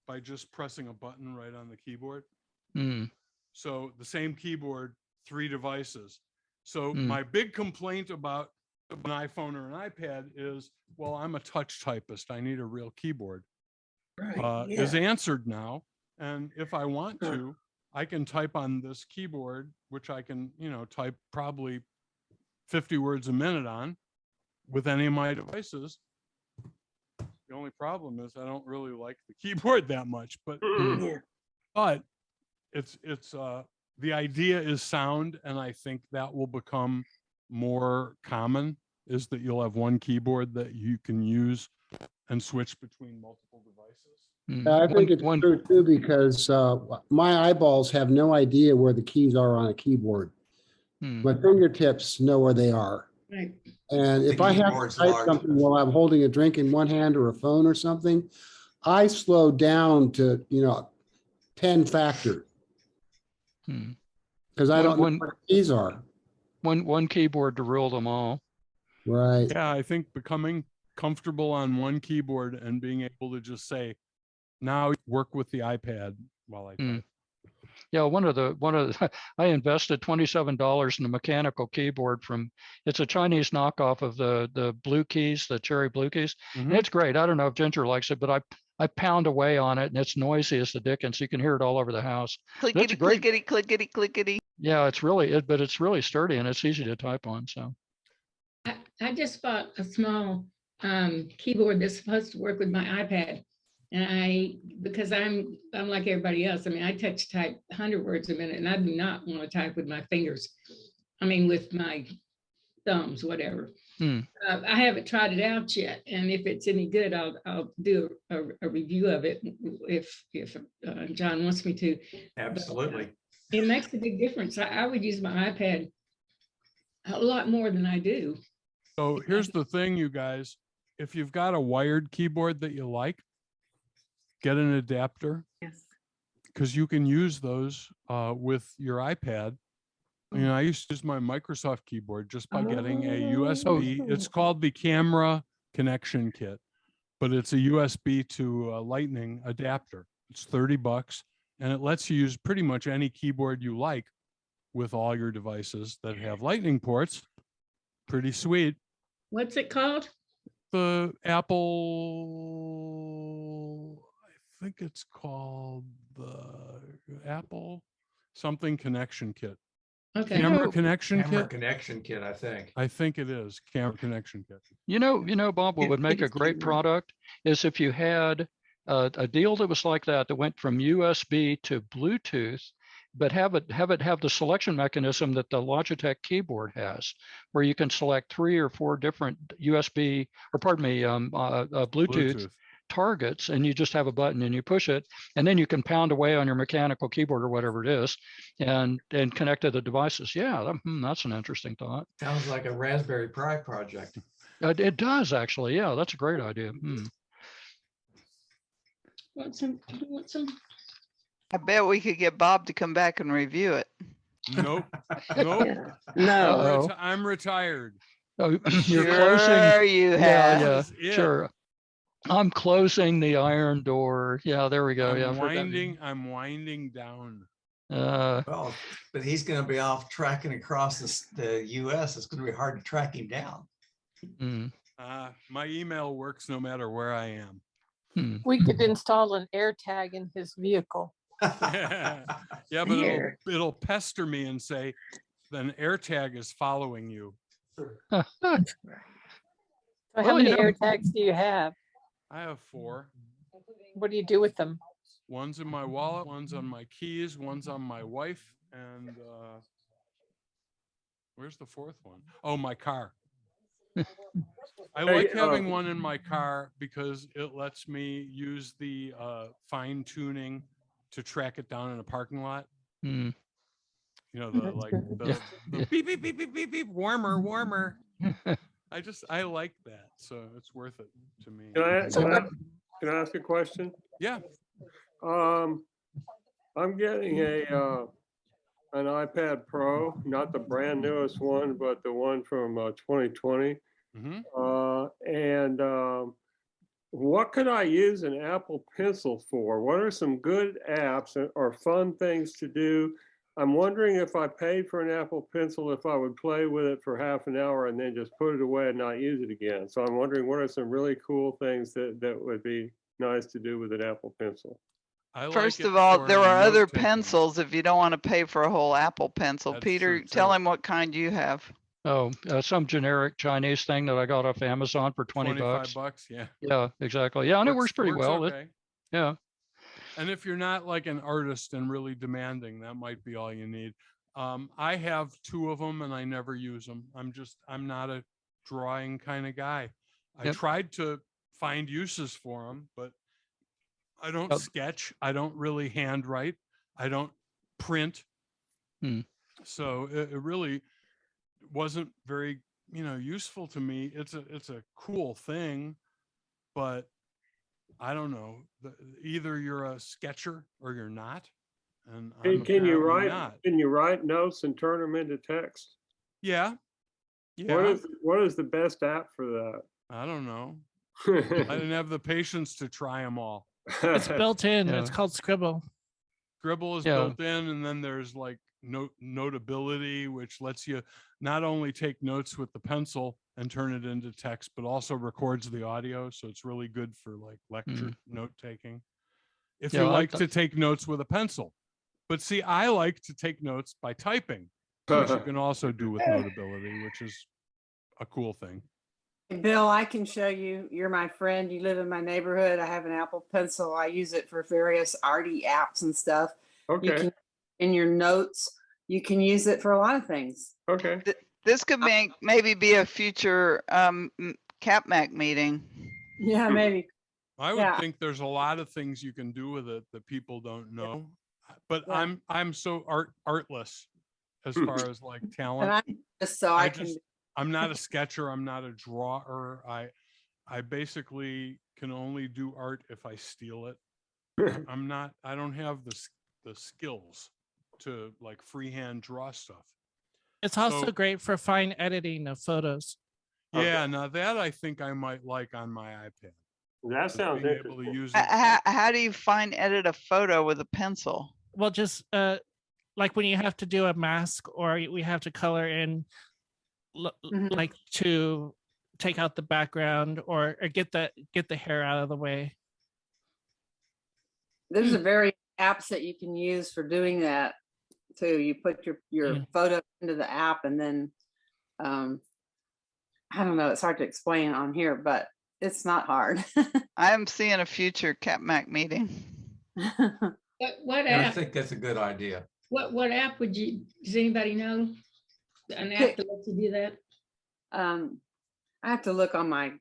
by just pressing a button right on the keyboard. So the same keyboard, 3 devices. So my big complaint about an iPhone or an iPad is, well, I'm a touch typist. I need a real keyboard. Is answered now. And if I want to, I can type on this keyboard, which I can, you know, type probably 50 words a minute on with any of my devices. The only problem is I don't really like the keyboard that much, but it's the idea is sound, and I think that will become more common, is that you'll have one keyboard that you can use and switch between multiple devices. I think it's true too, because my eyeballs have no idea where the keys are on a keyboard. My fingertips know where they are. Right. And if I have to type something while I'm holding a drink in one hand or a phone or something, I slow down to, 10 factors. Because I don't know where the keys are. One keyboard to rule them all. Right. Yeah, I think becoming comfortable on one keyboard and being able to just say, now work with the iPad while I type. Yeah, one of the I invested $27 in a mechanical keyboard it's a Chinese knockoff of the Blue Keys, the Cherry Blue Keys. And it's great. I don't know if Ginger likes it, but I pound away on it and it's noisy as the dickens. You can hear it all over the house. Clickety, clickety, clickety, clickety. Yeah, it's really sturdy and it's easy to type on. So I just bought a small keyboard that's supposed to work with my iPad. And because I'm like everybody else. I mean, I touch type 100 words a minute, and I do not want to type with my fingers. I mean, with my thumbs, whatever. I haven't tried it out yet, and if it's any good, I'll do a review of it if John wants me to. Absolutely. But, it makes a big difference. I would use my iPad a lot more than I do. So here's the thing, you guys. if you've got a wired keyboard that you like, get an adapter. Yes. Because you can use those with your iPad. You know, I used to use my Microsoft keyboard just by getting a USB. It's called the camera connection kit, but it's a USB to Lightning adapter. It's $30 and it lets you use pretty much any keyboard you like with all your devices that have Lightning ports. Pretty sweet. What's it called? The Apple, I think it's called the Apple something connection kit. Okay. Camera connection Camera kit. connection kit, I think. I think it is camera connection kit. You know, Bob, what would make a great product is if you had a deal that was like that went from USB to Bluetooth, but have the selection mechanism that the Logitech keyboard has, where you can select 3 or 4 different Bluetooth targets, and you just have a button and you push it, and then you can pound away on your mechanical keyboard or whatever it is, and connect to the devices. Yeah, that's an interesting thought. Sounds like a Raspberry Pi project. It does actually. Yeah, that's a great idea. Want some? I bet we could get Bob to come back and review it. Nope. Nope. No. I'm retired. Oh, you're Sure closing. you have. Yeah, Yeah. sure. I'm closing the iron door. Yeah, there we go. Yeah, I'm winding down. Well, but he's going to be off tracking across the U.S. It's going to be hard to track him down. My email works no matter where I am. We could install an air tag in his vehicle. Yeah, but it'll pester me and say, "An AirTag is following you." So how many air tags do you have? I have 4. What do you do with them? One's in my wallet, one's on my keys, one's on my wife, and where's the 4th one? Oh, my car. I like having one in my car because it lets me use the fine tuning to track it down in a parking lot. You know, the beep, beep, beep, beep, beep, beep, warmer. I like that. So it's worth it to me. Can I ask a question? Yeah. I'm getting an iPad Pro, not the brand newest one, but the one from 2020. And what could I use an Apple Pencil for? What are some good apps or fun things to do? I'm wondering if I paid for an Apple Pencil, if I would play with it for half an hour and then just put it away and not use it again. So I'm wondering what are some really cool things that would be nice to do with an Apple Pencil. First of all, there are other pencils if you don't want to pay for a whole Apple Pencil. Peter, tell him what kind you have. Oh, some generic Chinese thing that I got off Amazon for 20 bucks. $25, yeah. Yeah, exactly. Yeah, and it works pretty well. Okay. Yeah. And if you're not like an artist and really demanding, that might be all you need. I have 2 of them and I never use them. I'm not a drawing kind of guy. I tried to find uses for them, but I don't sketch. I don't really handwrite. I don't print. So it really wasn't very, useful to me. It's a cool thing, but I don't know. Either you're a sketcher or you're not. And can you write notes and turn them into text? Yeah. Yeah. What is the best app for that? I don't know. I didn't have the patience to try them all. It's built in. It's called Scribble. Scribble is built in, and then there's like Notability, which lets you not only take notes with the pencil and turn it into text, but also records the audio. So it's really good for like lecture note taking. If you like to take notes with a pencil. But see, I like to take notes by typing, which you can also do with Notability, which is a cool thing. Bill, I can show you. You're my friend. You live in my neighborhood. I have an Apple Pencil. I use it for various arty apps and stuff. Okay. In your notes, you can use it for a lot of things. Okay. This could maybe be a future CapMac meeting. Yeah, maybe. I would think there's a lot of things you can do with it that people don't know. But I'm so artless as far as like talent. And I'm not a sketcher. I'm not a drawer. I basically can only do art if I steal it. I don't have the skills to like freehand draw stuff. It's also So- great for fine editing of photos. Yeah, now that I think I might like on my iPad. That Just sounds being able to interesting. use it. How do you find edit a photo with a pencil? Well, just like when you have to do a mask or we have to color in, like to take out the background or get the hair out of the way. There's a very apps that you can use for doing that too. You put your photo into the app and then I don't know, it's hard to explain on here, but it's not hard. I am seeing a future CapMac meeting. What And I app? think that's a good idea. What app would you? Does anybody know an app that lets you do that? I have to look on I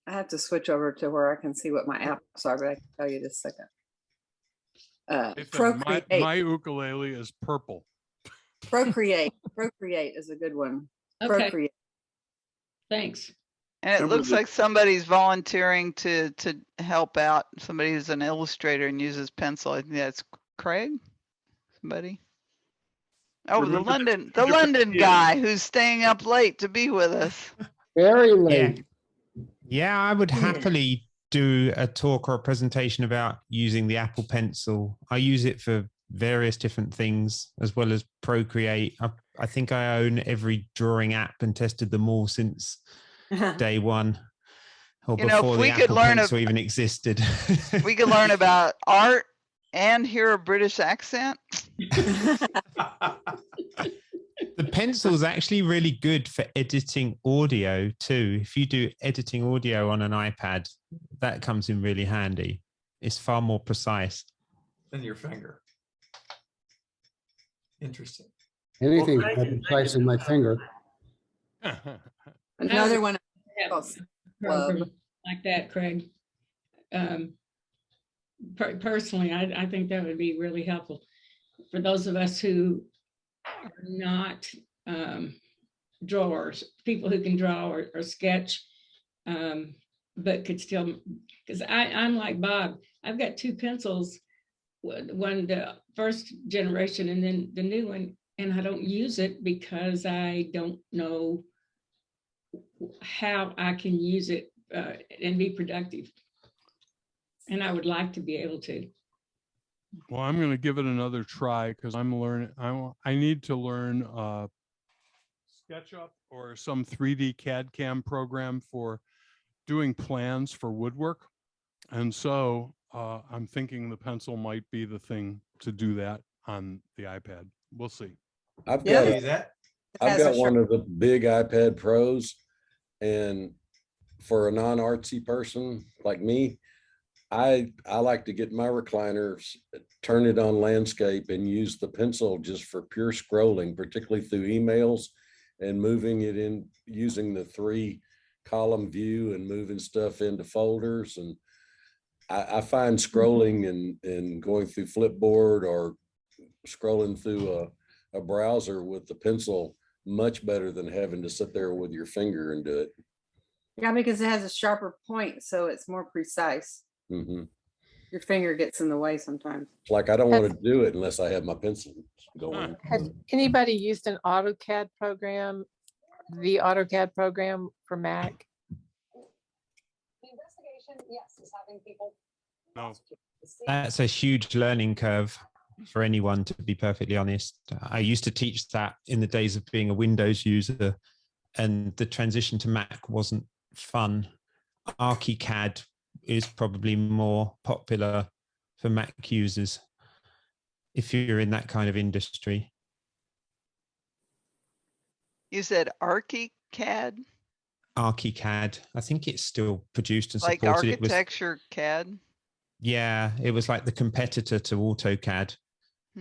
have to switch over to where I can see what my apps are, but I can tell you this second. Procreate. My ukulele is purple. Procreate is a good one. Okay. Procreate. Thanks. And it looks like somebody's volunteering to help out. Somebody who's an illustrator and uses pencil. I think that's Craig. Somebody. Oh, the London guy who's staying up late to be with us. Very late. Yeah, I would happily do a talk or a presentation about using the Apple Pencil. I use it for various different things as well as Procreate. I think I own every drawing app and tested them all since day one, or before the Apple Pencil even existed. We could learn about art and hear a British accent. The pencil is actually really good for editing audio too. If you do editing audio on an iPad, that comes in really handy. It's far more precise Than your finger. Interesting. Anything precise in my finger. Another one. Program like that, Craig. Personally, I think that would be really helpful for those of us who are not drawers, people who can draw or sketch, but could still, because I'm like Bob, I've got two pencils, one the first generation and then the new one, and I don't use it because I don't know how I can use it and be productive. And I would like to be able to. Well, I'm going to give it another try because I'm learning. I need to learn SketchUp or some 3D CAD CAM program for doing plans for woodwork. And so I'm thinking the pencil might be the thing to do that on the iPad. We'll see. I've got one of the big iPad Pros, and for a non-artsy person like me, I like to get my recliners, turn it on landscape, and use the pencil just for pure scrolling, particularly through emails and moving it in using the 3-column view and moving stuff into folders. And I find scrolling and going through Flipboard or scrolling through a browser with the pencil much better than having to sit there with your finger and do it. Yeah, because it has a sharper point, so it's more precise. Mm-hmm. Your finger gets in the way sometimes. It's like I don't want to do it unless I have my pencil going. Has anybody used an AutoCAD program, the AutoCAD program for Mac? The investigation, yes, is having people. No. That's a huge learning curve for anyone, to be perfectly honest. I used to teach that in the days of being a Windows user, and the transition to Mac wasn't fun. ArchiCAD is probably more popular for Mac users if you're in that kind of industry. You said ArchiCAD? ArchiCAD. I think it's still produced and like supported. architecture CAD? Yeah, it was like the competitor to AutoCAD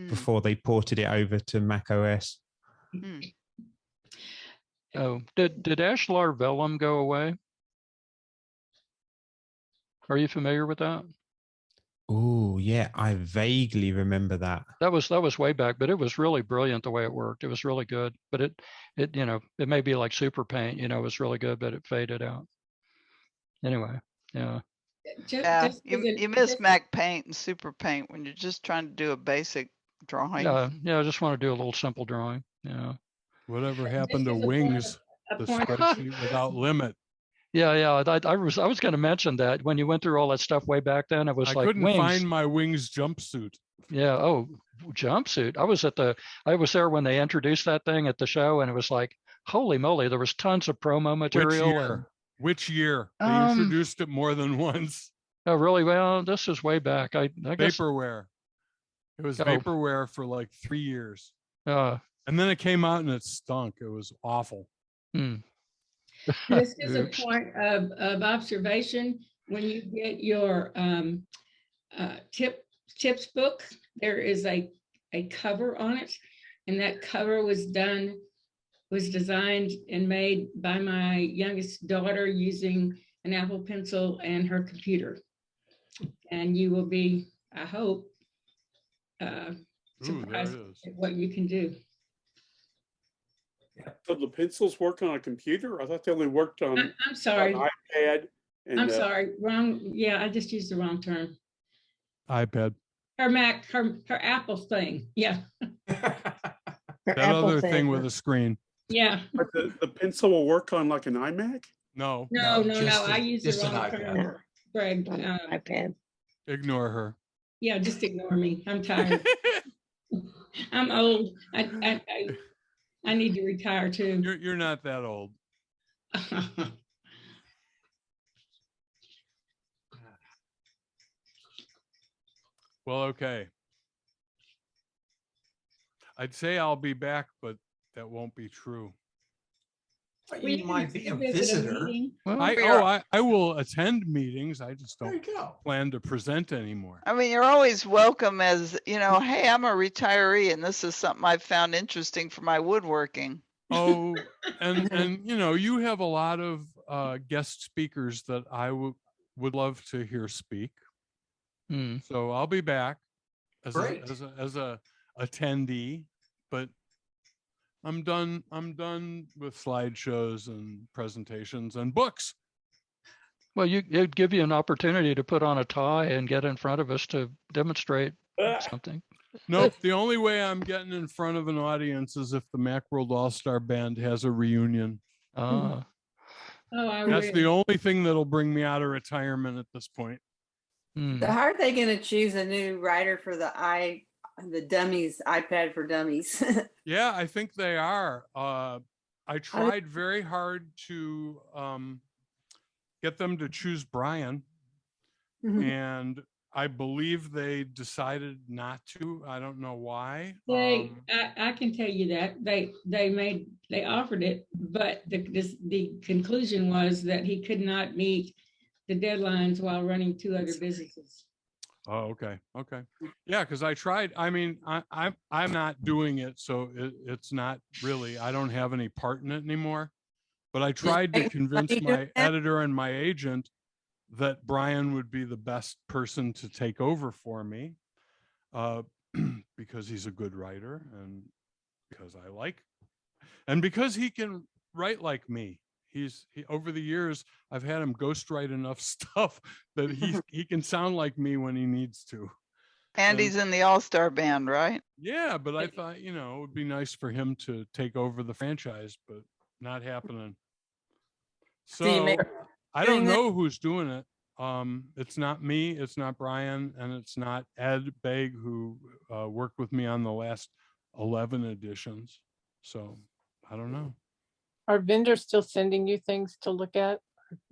before they ported it over to Mac OS. Oh, did Ashlar Vellum go away? Are you familiar with that? Oh, yeah, I vaguely remember that. That was way back, but it was really brilliant the way it worked. It was really good, but it may be like Super Paint, it was really good, but it faded out. anyway, yeah. Yeah, you miss Mac Paint and Super Paint when you're just trying to do a basic drawing. Yeah, I just want to do a little simple drawing. Yeah. Whatever happened to Wings, the spreadsheet without limit? Yeah, I was going to mention that when you went through all that stuff way back then, it was I like couldn't Wings. find my Wings jumpsuit. Yeah. Oh, jumpsuit. I was there when they introduced that thing at the show, and it was like, holy moly, there was tons of promo material. Which year? They introduced it more than once. Oh, really? Well, this is way back. I guess Vaporware. It was vaporware for like 3 years. And then it came out and it stunk. It was awful. This is a point of observation. When you get your tips book, there is a cover on it, and that cover was designed and made by my youngest daughter using an Apple Pencil and her computer. And you will be, I hope, surprised at what you can do. So the pencils work on a computer? I thought they only worked on I'm sorry. an iPad. I'm sorry, wrong. Yeah, I just used the wrong term. iPad. Her Mac, her Apple thing. Yeah. That other thing with a screen. Yeah. But the pencil will work on like an iMac? No. No. I used the wrong term. Greg, iPad. Ignore her. Yeah, just ignore me. I'm tired. I'm old. I need to retire too. You're not that old. Well, okay. I'd say I'll be back, but that won't be true. You might be a visitor. I will attend meetings. I just don't plan to present anymore. I mean, you're always welcome as, hey, I'm a retiree and this is something I've found interesting for my woodworking. Oh, and you have a lot of guest speakers that I would love to hear speak. So I'll be back as a attendee, but I'm done with slideshows and presentations and books. Well, it'd give you an opportunity to put on a tie and get in front of us to demonstrate something. Nope. The only way I'm getting in front of an audience is if the Macworld All-Star Band has a reunion. That's the only thing that'll bring me out of retirement at this point. So how are they going to choose a new writer for the dummies, iPad for dummies? Yeah, I think they are. I tried very hard to get them to choose Brian, and I believe they decided not to. I don't know why. I can tell you that they offered it, but the conclusion was that he could not meet the deadlines while running 2 other businesses. Oh, okay. Yeah, because I tried. I mean, I'm not doing it, so it's not really. I don't have any part in it anymore. But I tried to convince my editor and my agent that Brian would be the best person to take over for me, because he's a good writer and because I like, and because he can write like me. He over the years, I've had him ghostwrite enough stuff that he can sound like me when he needs to. And he's in the All-Star Band, right? Yeah, but I thought, it would be nice for him to take over the franchise, but not happening. So I don't know who's doing it. It's not me, it's not Brian, and it's not Ed Begg, who worked with me on the last 11 editions. So I don't know. Are vendors still sending you things to look at,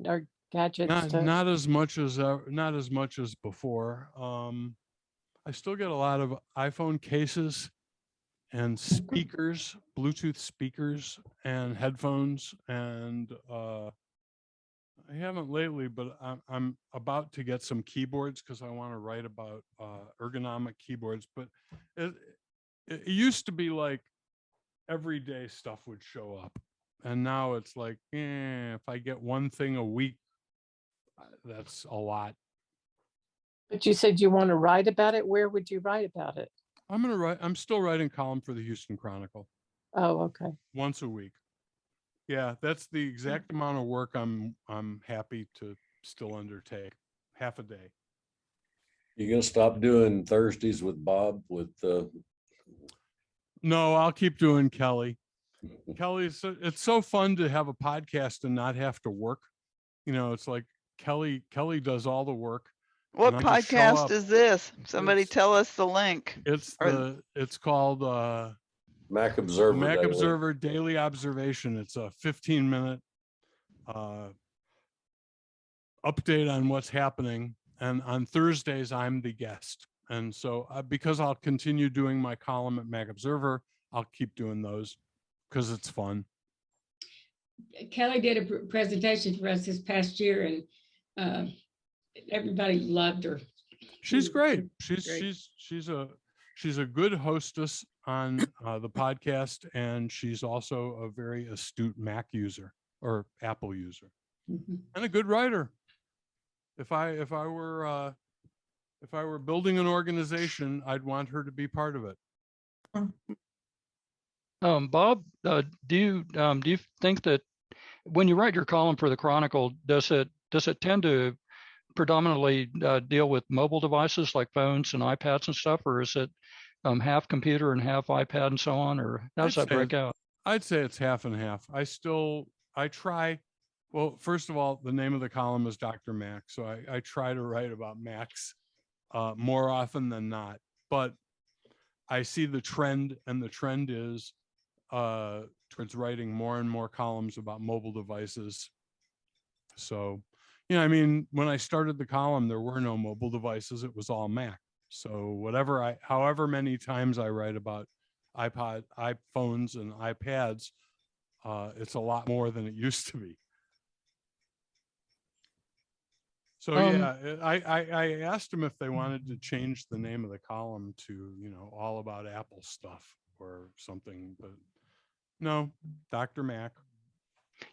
or gadgets? Not as much as before. I still get a lot of iPhone cases and speakers, Bluetooth speakers and headphones, and I haven't lately, but I'm about to get some keyboards because I want to write about ergonomic keyboards. But it used to be like everyday stuff would show up. And now it's like, if I get one thing a week, that's a lot. But you said you want to write about it. Where would you write about it? I'm still writing column for the Houston Chronicle. Oh, okay. Once a week. Yeah, that's the exact amount of work I'm happy to still undertake half a day. You gonna stop doing Thursdays with Bob with No, I'll keep doing Kelly. It's so fun to have a podcast and not have to work. You know, it's like Kelly does all the work. What and I just show podcast up. is this? Somebody It's- tell us the link. It's called Mac Observer. Mac Daily. Observer Daily Observation. It's a 15-minute update on what's happening. And on Thursdays, I'm the guest. And so because I'll continue doing my column at Mac Observer, I'll keep doing those because it's fun. Kelly did a presentation for us this past year, and everybody loved her. She's great. She's a good hostess on the podcast, and she's also a very astute Mac user or Apple user, and a good writer. If I were building an organization, I'd want her to be part of it. Bob, do you think that when you write your column for the Chronicle, does it tend to predominantly deal with mobile devices like phones and iPads and stuff, or is it half computer and half iPad and so on, or how does that break out? I'd say it's half and half. I try. Well, first of all, the name of the column is Dr. Mac, so I try to write about Macs more often than not. But I see the trend, and the trend is towards writing more and more columns about mobile devices. So, I mean, when I started the column, there were no mobile devices. It was all Mac. So however many times I write about iPhones and iPads, it's a lot more than it used to be. So I asked them if they wanted to change the name of the column to, all about Apple stuff or something, but no, Dr. Mac.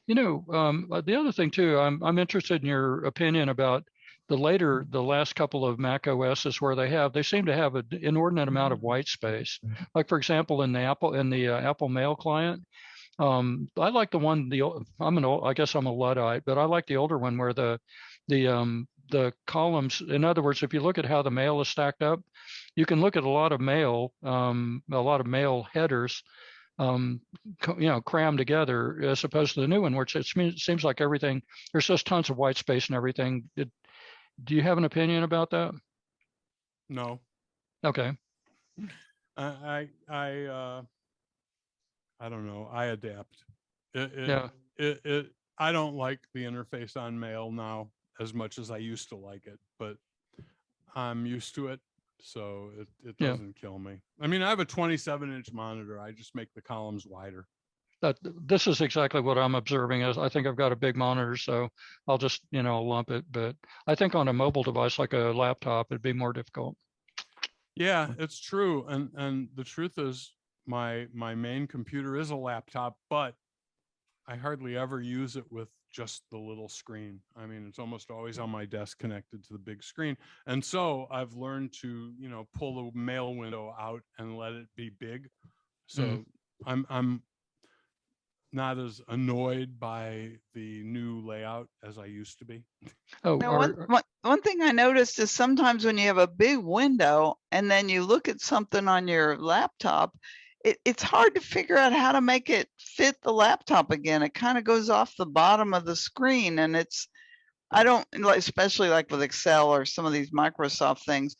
The other thing too, I'm interested in your opinion about the last couple of Mac OSs where they seem to have an inordinate amount of white space. Like for example, in the Apple Mail client, I like the one. I guess I'm a Luddite, but I like the older one where the columns. In other words, if you look at how the mail is stacked up, you can look at a lot of mail headers, crammed together, as opposed to the new one, which it seems like everything. There's just tons of white space and everything. Do you have an opinion about that? No. Okay. I don't know. I adapt. I don't like the interface on mail now as much as I used to like it, but I'm used to it, so it doesn't kill me. I mean, I have a 27-inch monitor. I just make the columns wider. This is exactly what I'm observing. Is I think I've got a big monitor, so I'll just lump it. But I think on a mobile device like a laptop, it'd be more difficult. Yeah, it's true, and the truth is, my main computer is a laptop, but I hardly ever use it with just the little screen. I mean, it's almost always on my desk connected to the big screen. And so I've learned to, pull the mail window out and let it be big. So I'm not as annoyed by the new layout as I used to be. One thing I noticed is sometimes when you have a big window and then you look at something on your laptop, it's hard to figure out how to make it fit the laptop again. It kind of goes off the bottom of the screen, and especially like with Excel or some of these Microsoft things,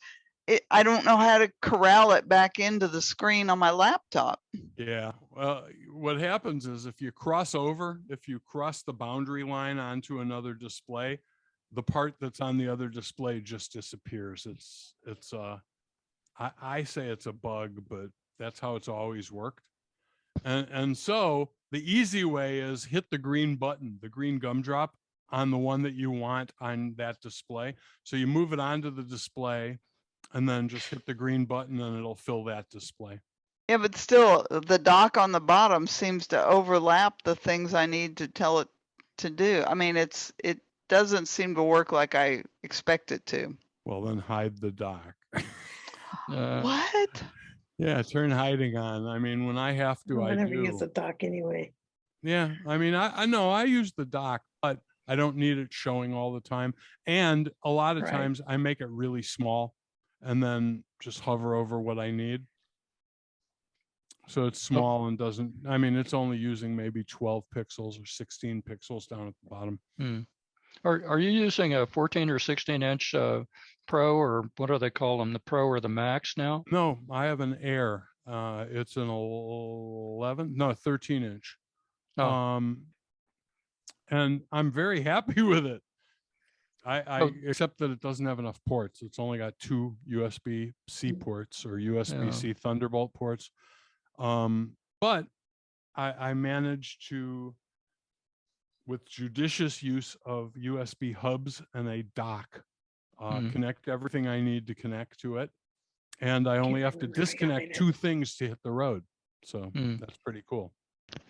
I don't know how to corral it back into the screen on my laptop. Yeah. Well, what happens is if you cross the boundary line onto another display, the part that's on the other display just disappears. I say it's a bug, but that's how it's always worked. And so the easy way is hit the green button, the green gumdrop on the one that you want on that display. So you move it onto the display and then just hit the green button and it'll fill that display. Yeah, but still the dock on the bottom seems to overlap the things I need to tell it to do. I mean, it doesn't seem to work like I expect it to. Well, then hide the dock. What? Yeah, turn hiding on. I mean, when I have to, I I never do. use the dock anyway. Yeah, I mean, I know I use the dock, but I don't need it showing all the time. And a lot of Right. times I make it really small and then just hover over what I need. So it's small and doesn't, I mean, it's only using maybe 12 pixels or 16 pixels down at the bottom. Are you using a 14 or 16 inch Pro, or what do they call them? The Pro or the Max now? No, I have an Air. It's an 13 inch. Oh. And I'm very happy with it. Except that it doesn't have enough ports. It's only got 2 USB-C ports or USB-C Thunderbolt ports. But I managed to, with judicious use of USB hubs and a dock, connect everything I need to connect to it. And I only have to disconnect 2 things to hit the road. So that's pretty cool.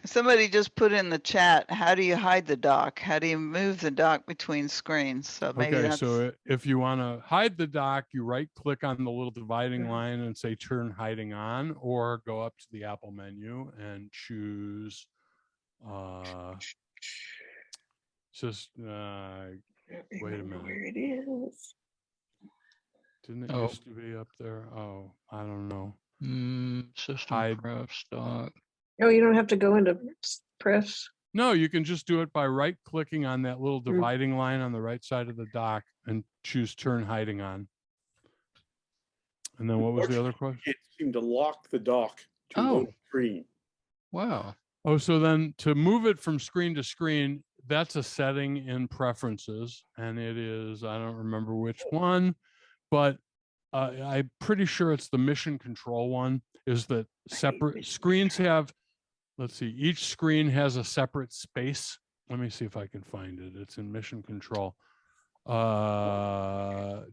Somebody just put in the chat, how do you hide the dock? How do you move the dock between screens? So maybe Okay, that's... so if you want to hide the dock, you right click on the little dividing line and say turn hiding on, or go up to the Apple menu and choose just wait a minute. Where it is. Didn't it used to be up there? Oh, I don't know. System Hide. prep stock. Oh, you don't have to go into press. No, you can just do it by right clicking on that little dividing line on the right side of the dock and choose turn hiding on. And then what was the other question? It seemed to lock the dock to one screen. Wow. Oh, so then to move it from screen to screen, that's a setting in preferences. And it is, I don't remember which one, but I'm pretty sure it's the mission control one, is that separate screens have, let's see, each screen has a separate space. Let me see if I can find it. It's in mission control.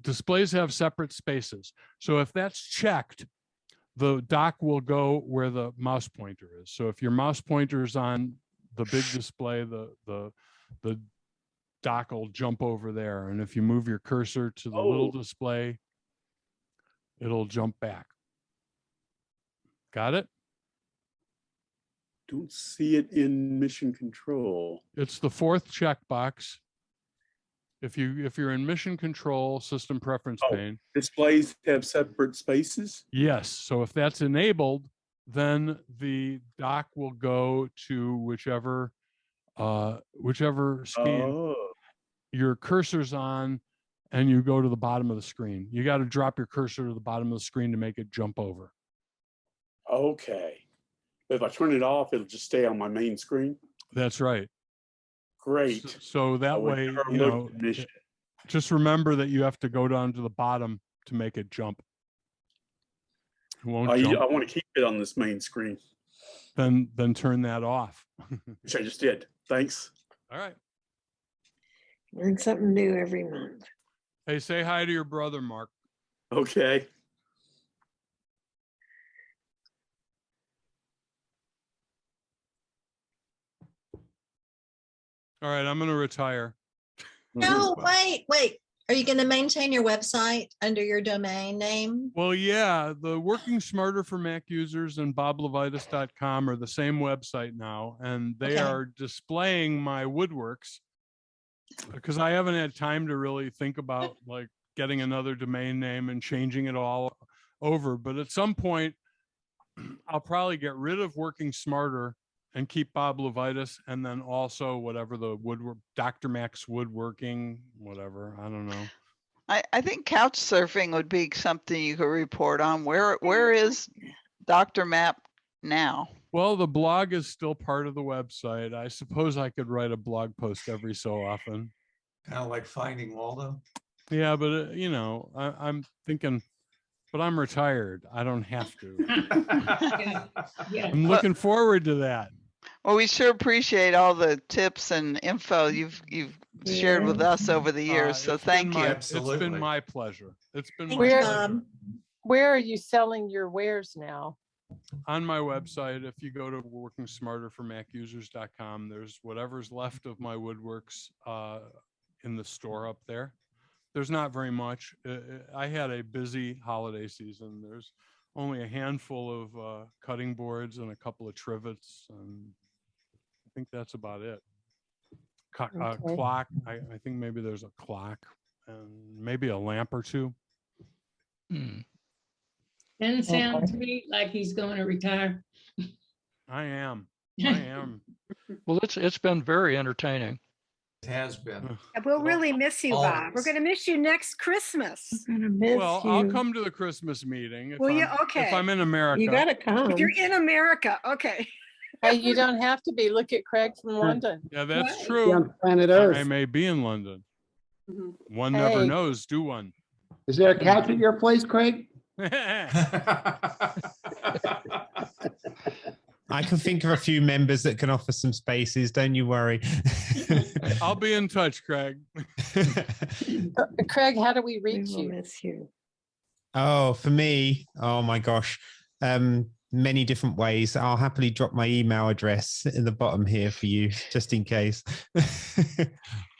Displays have separate spaces. So if that's checked, the dock will go where the mouse pointer is. So if your mouse pointer is on the big display, the dock will jump over there. And if you move your cursor to the little display, it'll jump back. Got it? Don't see it in mission control. It's the 4th checkbox. If you're in mission control, system preference pane. Displays have separate spaces? Yes. So if that's enabled, then the dock will go to whichever screen your cursor's on, and you go to the bottom of the screen. You got to drop your cursor to the bottom of the screen to make it jump over. Okay. If I turn it off, it'll just stay on my main screen. That's right. Great. So that way, you know, just remember that you have to go down to the bottom to make it jump. It won't jump. I want to keep it on this main screen. Then turn that off. Which I just did. Thanks. All right. Learn something new every month. Hey, say hi to your brother, Mark. Okay. All right, I'm going to retire. No, wait. Are you going to maintain your website under your domain name? Well, yeah, the Working Smarter for Mac Users and BobLeVitus.com are the same website now, and they are displaying my woodworks because I haven't had time to really think about like getting another domain name and changing it all over. But at some point, I'll probably get rid of Working Smarter and keep Bob LeVitus, and then also whatever the woodwork, Dr. Mac's Woodworking, whatever, I don't know. I think couch surfing would be something you could report on. Where is Dr. Map now? Well, the blog is still part of the website. I suppose I could write a blog post every so often. Kind of like Finding Waldo. Yeah, but you know, I'm thinking, but I'm retired. I don't have to. I'm looking forward to that. Well, we sure appreciate all the tips and info you've shared with us over the years. So thank you. It's been my pleasure. It's been my Where, pleasure. Where are you selling your wares now? On my website, if you go to workingsmarterformacusers.com, there's whatever's left of my woodworks in the store up there. There's not very much. I had a busy holiday season. There's only a handful of cutting boards and a couple of trivets, and I think that's about it. Okay. clock. I think maybe there's a clock and maybe a lamp or two. Doesn't sound to me like he's going to retire. I am. Well, it's been very entertaining. It has been. We'll really miss you, Bob. We're always. going to miss you next Christmas. I'm gonna miss Well, you. I'll come to the Christmas meeting if Will you? I'm Okay. if I'm in America. You gotta come. If you're in America, okay. Hey, you don't have to be. Look at Craig from London. Yeah, that's Right. true. On planet I Earth. may be in London. Mhm. One never Hey. knows, do one? Is there a couch at your place, Craig? I can think of a few members that can offer some spaces. Don't you worry. I'll be in touch, Craig. Craig, how do we reach We will you? miss you. Oh, for me, oh my gosh. Many different ways. I'll happily drop my email address in the bottom here for you, just in case.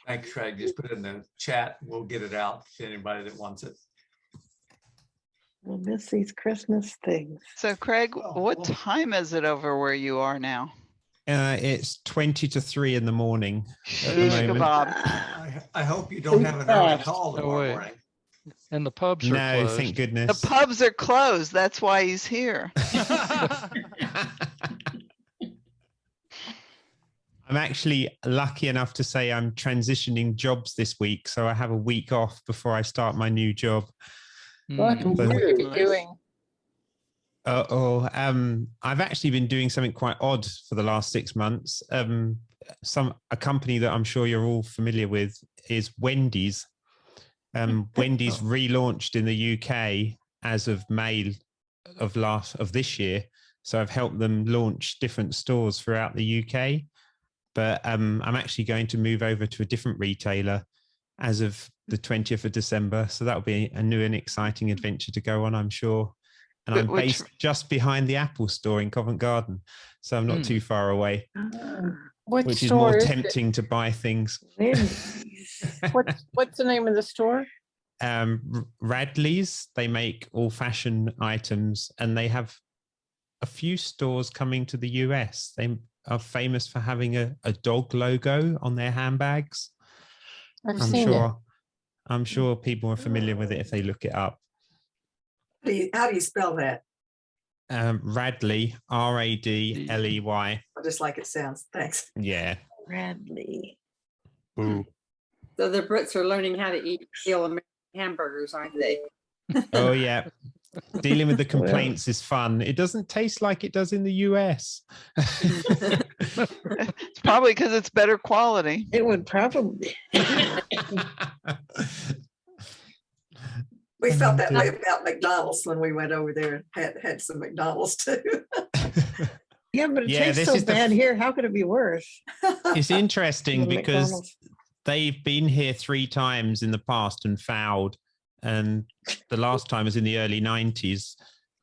Thanks, Craig. Just put it in the chat. We'll get it out to anybody that wants it. We'll miss these Christmas things. So Craig, Oh, what well. time is it over where you are now? It's 20 to 3 in the morning at the Sheesh moment. kebab. I hope you don't have an early call No tomorrow way. morning. And the pubs are No, closed. thank The goodness. pubs are closed. That's why he's here. I'm actually lucky enough to say I'm transitioning jobs this week, so I have a week off before I start my new job. That's So- What are you Nice. doing? I've actually been doing something quite odd for the last 6 months. A company that I'm sure you're all familiar with is Wendy's. Wendy's relaunched in the UK as of May of this year. So I've helped them launch different stores throughout the UK. But I'm actually going to move over to a different retailer as of the 20th of December. So that'll be a new and exciting adventure to go on, I'm sure. And I'm Which- based just behind the Apple store in Covent Garden. So I'm not too far away, What which is store more is it? tempting to buy things. What's the name of the store? Radley's, they make all fashion items and they have a few stores coming to the US. They are famous for having a dog logo on their handbags. I've seen it. I'm sure people are familiar with it if they look it up. How do you spell that? Radley, Radley. I just like it sounds. Thanks. Yeah. Radley. Boo. So the Brits are learning how to eat real American hamburgers, aren't they? Oh yeah. Dealing with the complaints is fun. It doesn't taste like it does in the US. It's probably because it's better quality. It would probably. We felt that way about McDonald's when we went over there and had some McDonald's too. Yeah, but it Yeah, tastes this so is the bad here. How could it be worse? It's interesting The because McDonald's. they've been here 3 times in the past and fouled. And the last time was in the early 90s.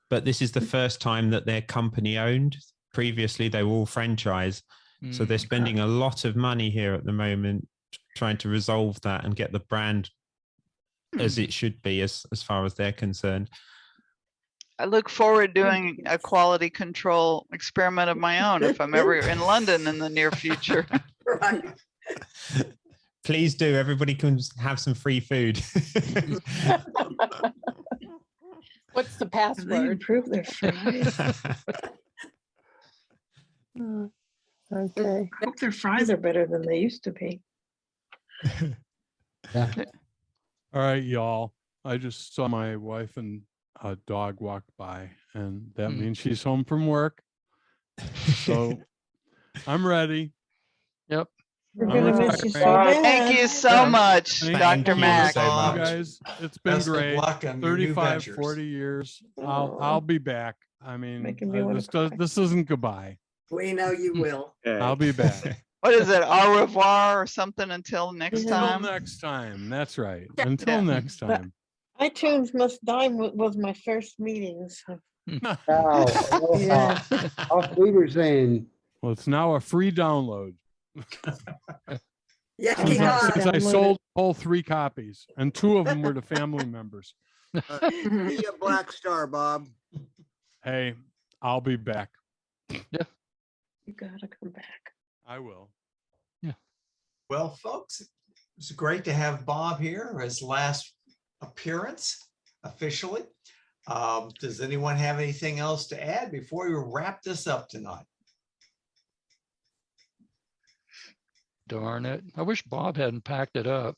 But this is the first time that they're company owned. Previously, they were all franchise. So they're spending a lot of money here at the moment trying to resolve that and get the brand as it should be as far as they're concerned. I look forward to doing a quality control experiment of my own if I'm ever in London in the near future. Right. Please do. Everybody can have some free food. What's the They password? improve their fries. Okay. I hope their fries are better than they used to be. All right, y'all. I just saw my wife and a dog walk by, and that means she's home from work. So I'm ready. Yep. We're I'm gonna miss you so retiring. bad. Thank you so much, Thank Dr. you Mac. so much. You guys, it's been Best of great. luck on your new 35, ventures. 40 years. Oh. I'll be back. I mean, Making me wanna this isn't goodbye. We know you will. I'll be back. What is it? Au revoir or something until next Until time? next time. That's right. Until Yeah. next But time. iTunes Must Die was my first meeting. So. Wow. Yeah. All leaders saying, Well, it's now a free download. Yeah, I'll keep have on. to Since I download sold all 3 copies, and 2 of them were to family members. Be a black star, Bob. Hey, I'll be back. You gotta come back. I will. Well, folks, it's great to have Bob here, his last appearance officially. Does anyone have anything else to add before we wrap this up tonight? Darn it. I wish Bob hadn't packed it up.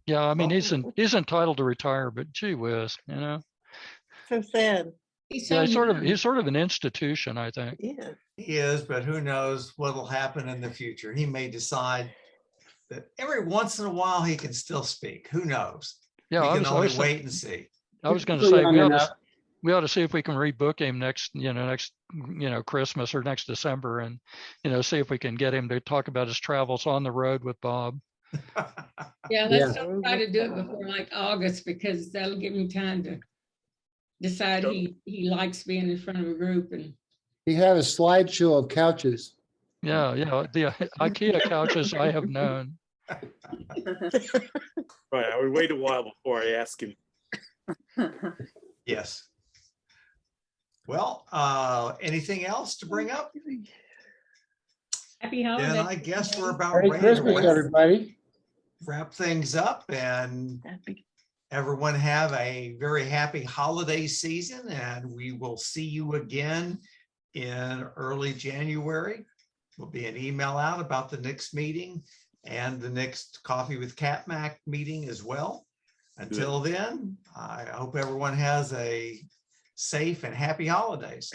Yeah, I mean, he's entitled to retire, but gee whiz, you know. So sad. Yeah, he's sort of an institution, I think. Yeah. He is, but who knows what will happen in the future. He may decide that every once in a while he can still speak. Who knows? Yeah, we I can was- I only was- wait and see. I was going to Still say young we ought enough. to see if we can rebook him next Christmas or next December, and see if we can get him to talk about his travels on the road with Bob. Yeah, let's don't try to do it before like August, because that'll give me time to decide he likes being in front of a group. And He had a slideshow of couches. Yeah, the IKEA couches I have known. Right, I would wait a while before I ask him. Yes. Well, anything else to bring up? Happy holidays. Then I guess we're about Merry ready Christmas, to everybody. wrap things up, and everyone have a very happy holiday season, and we will see you again in early January. There'll be an email out about the next meeting and the next Coffee with CapMac meeting as well. Until then, I hope everyone has a safe and happy holidays.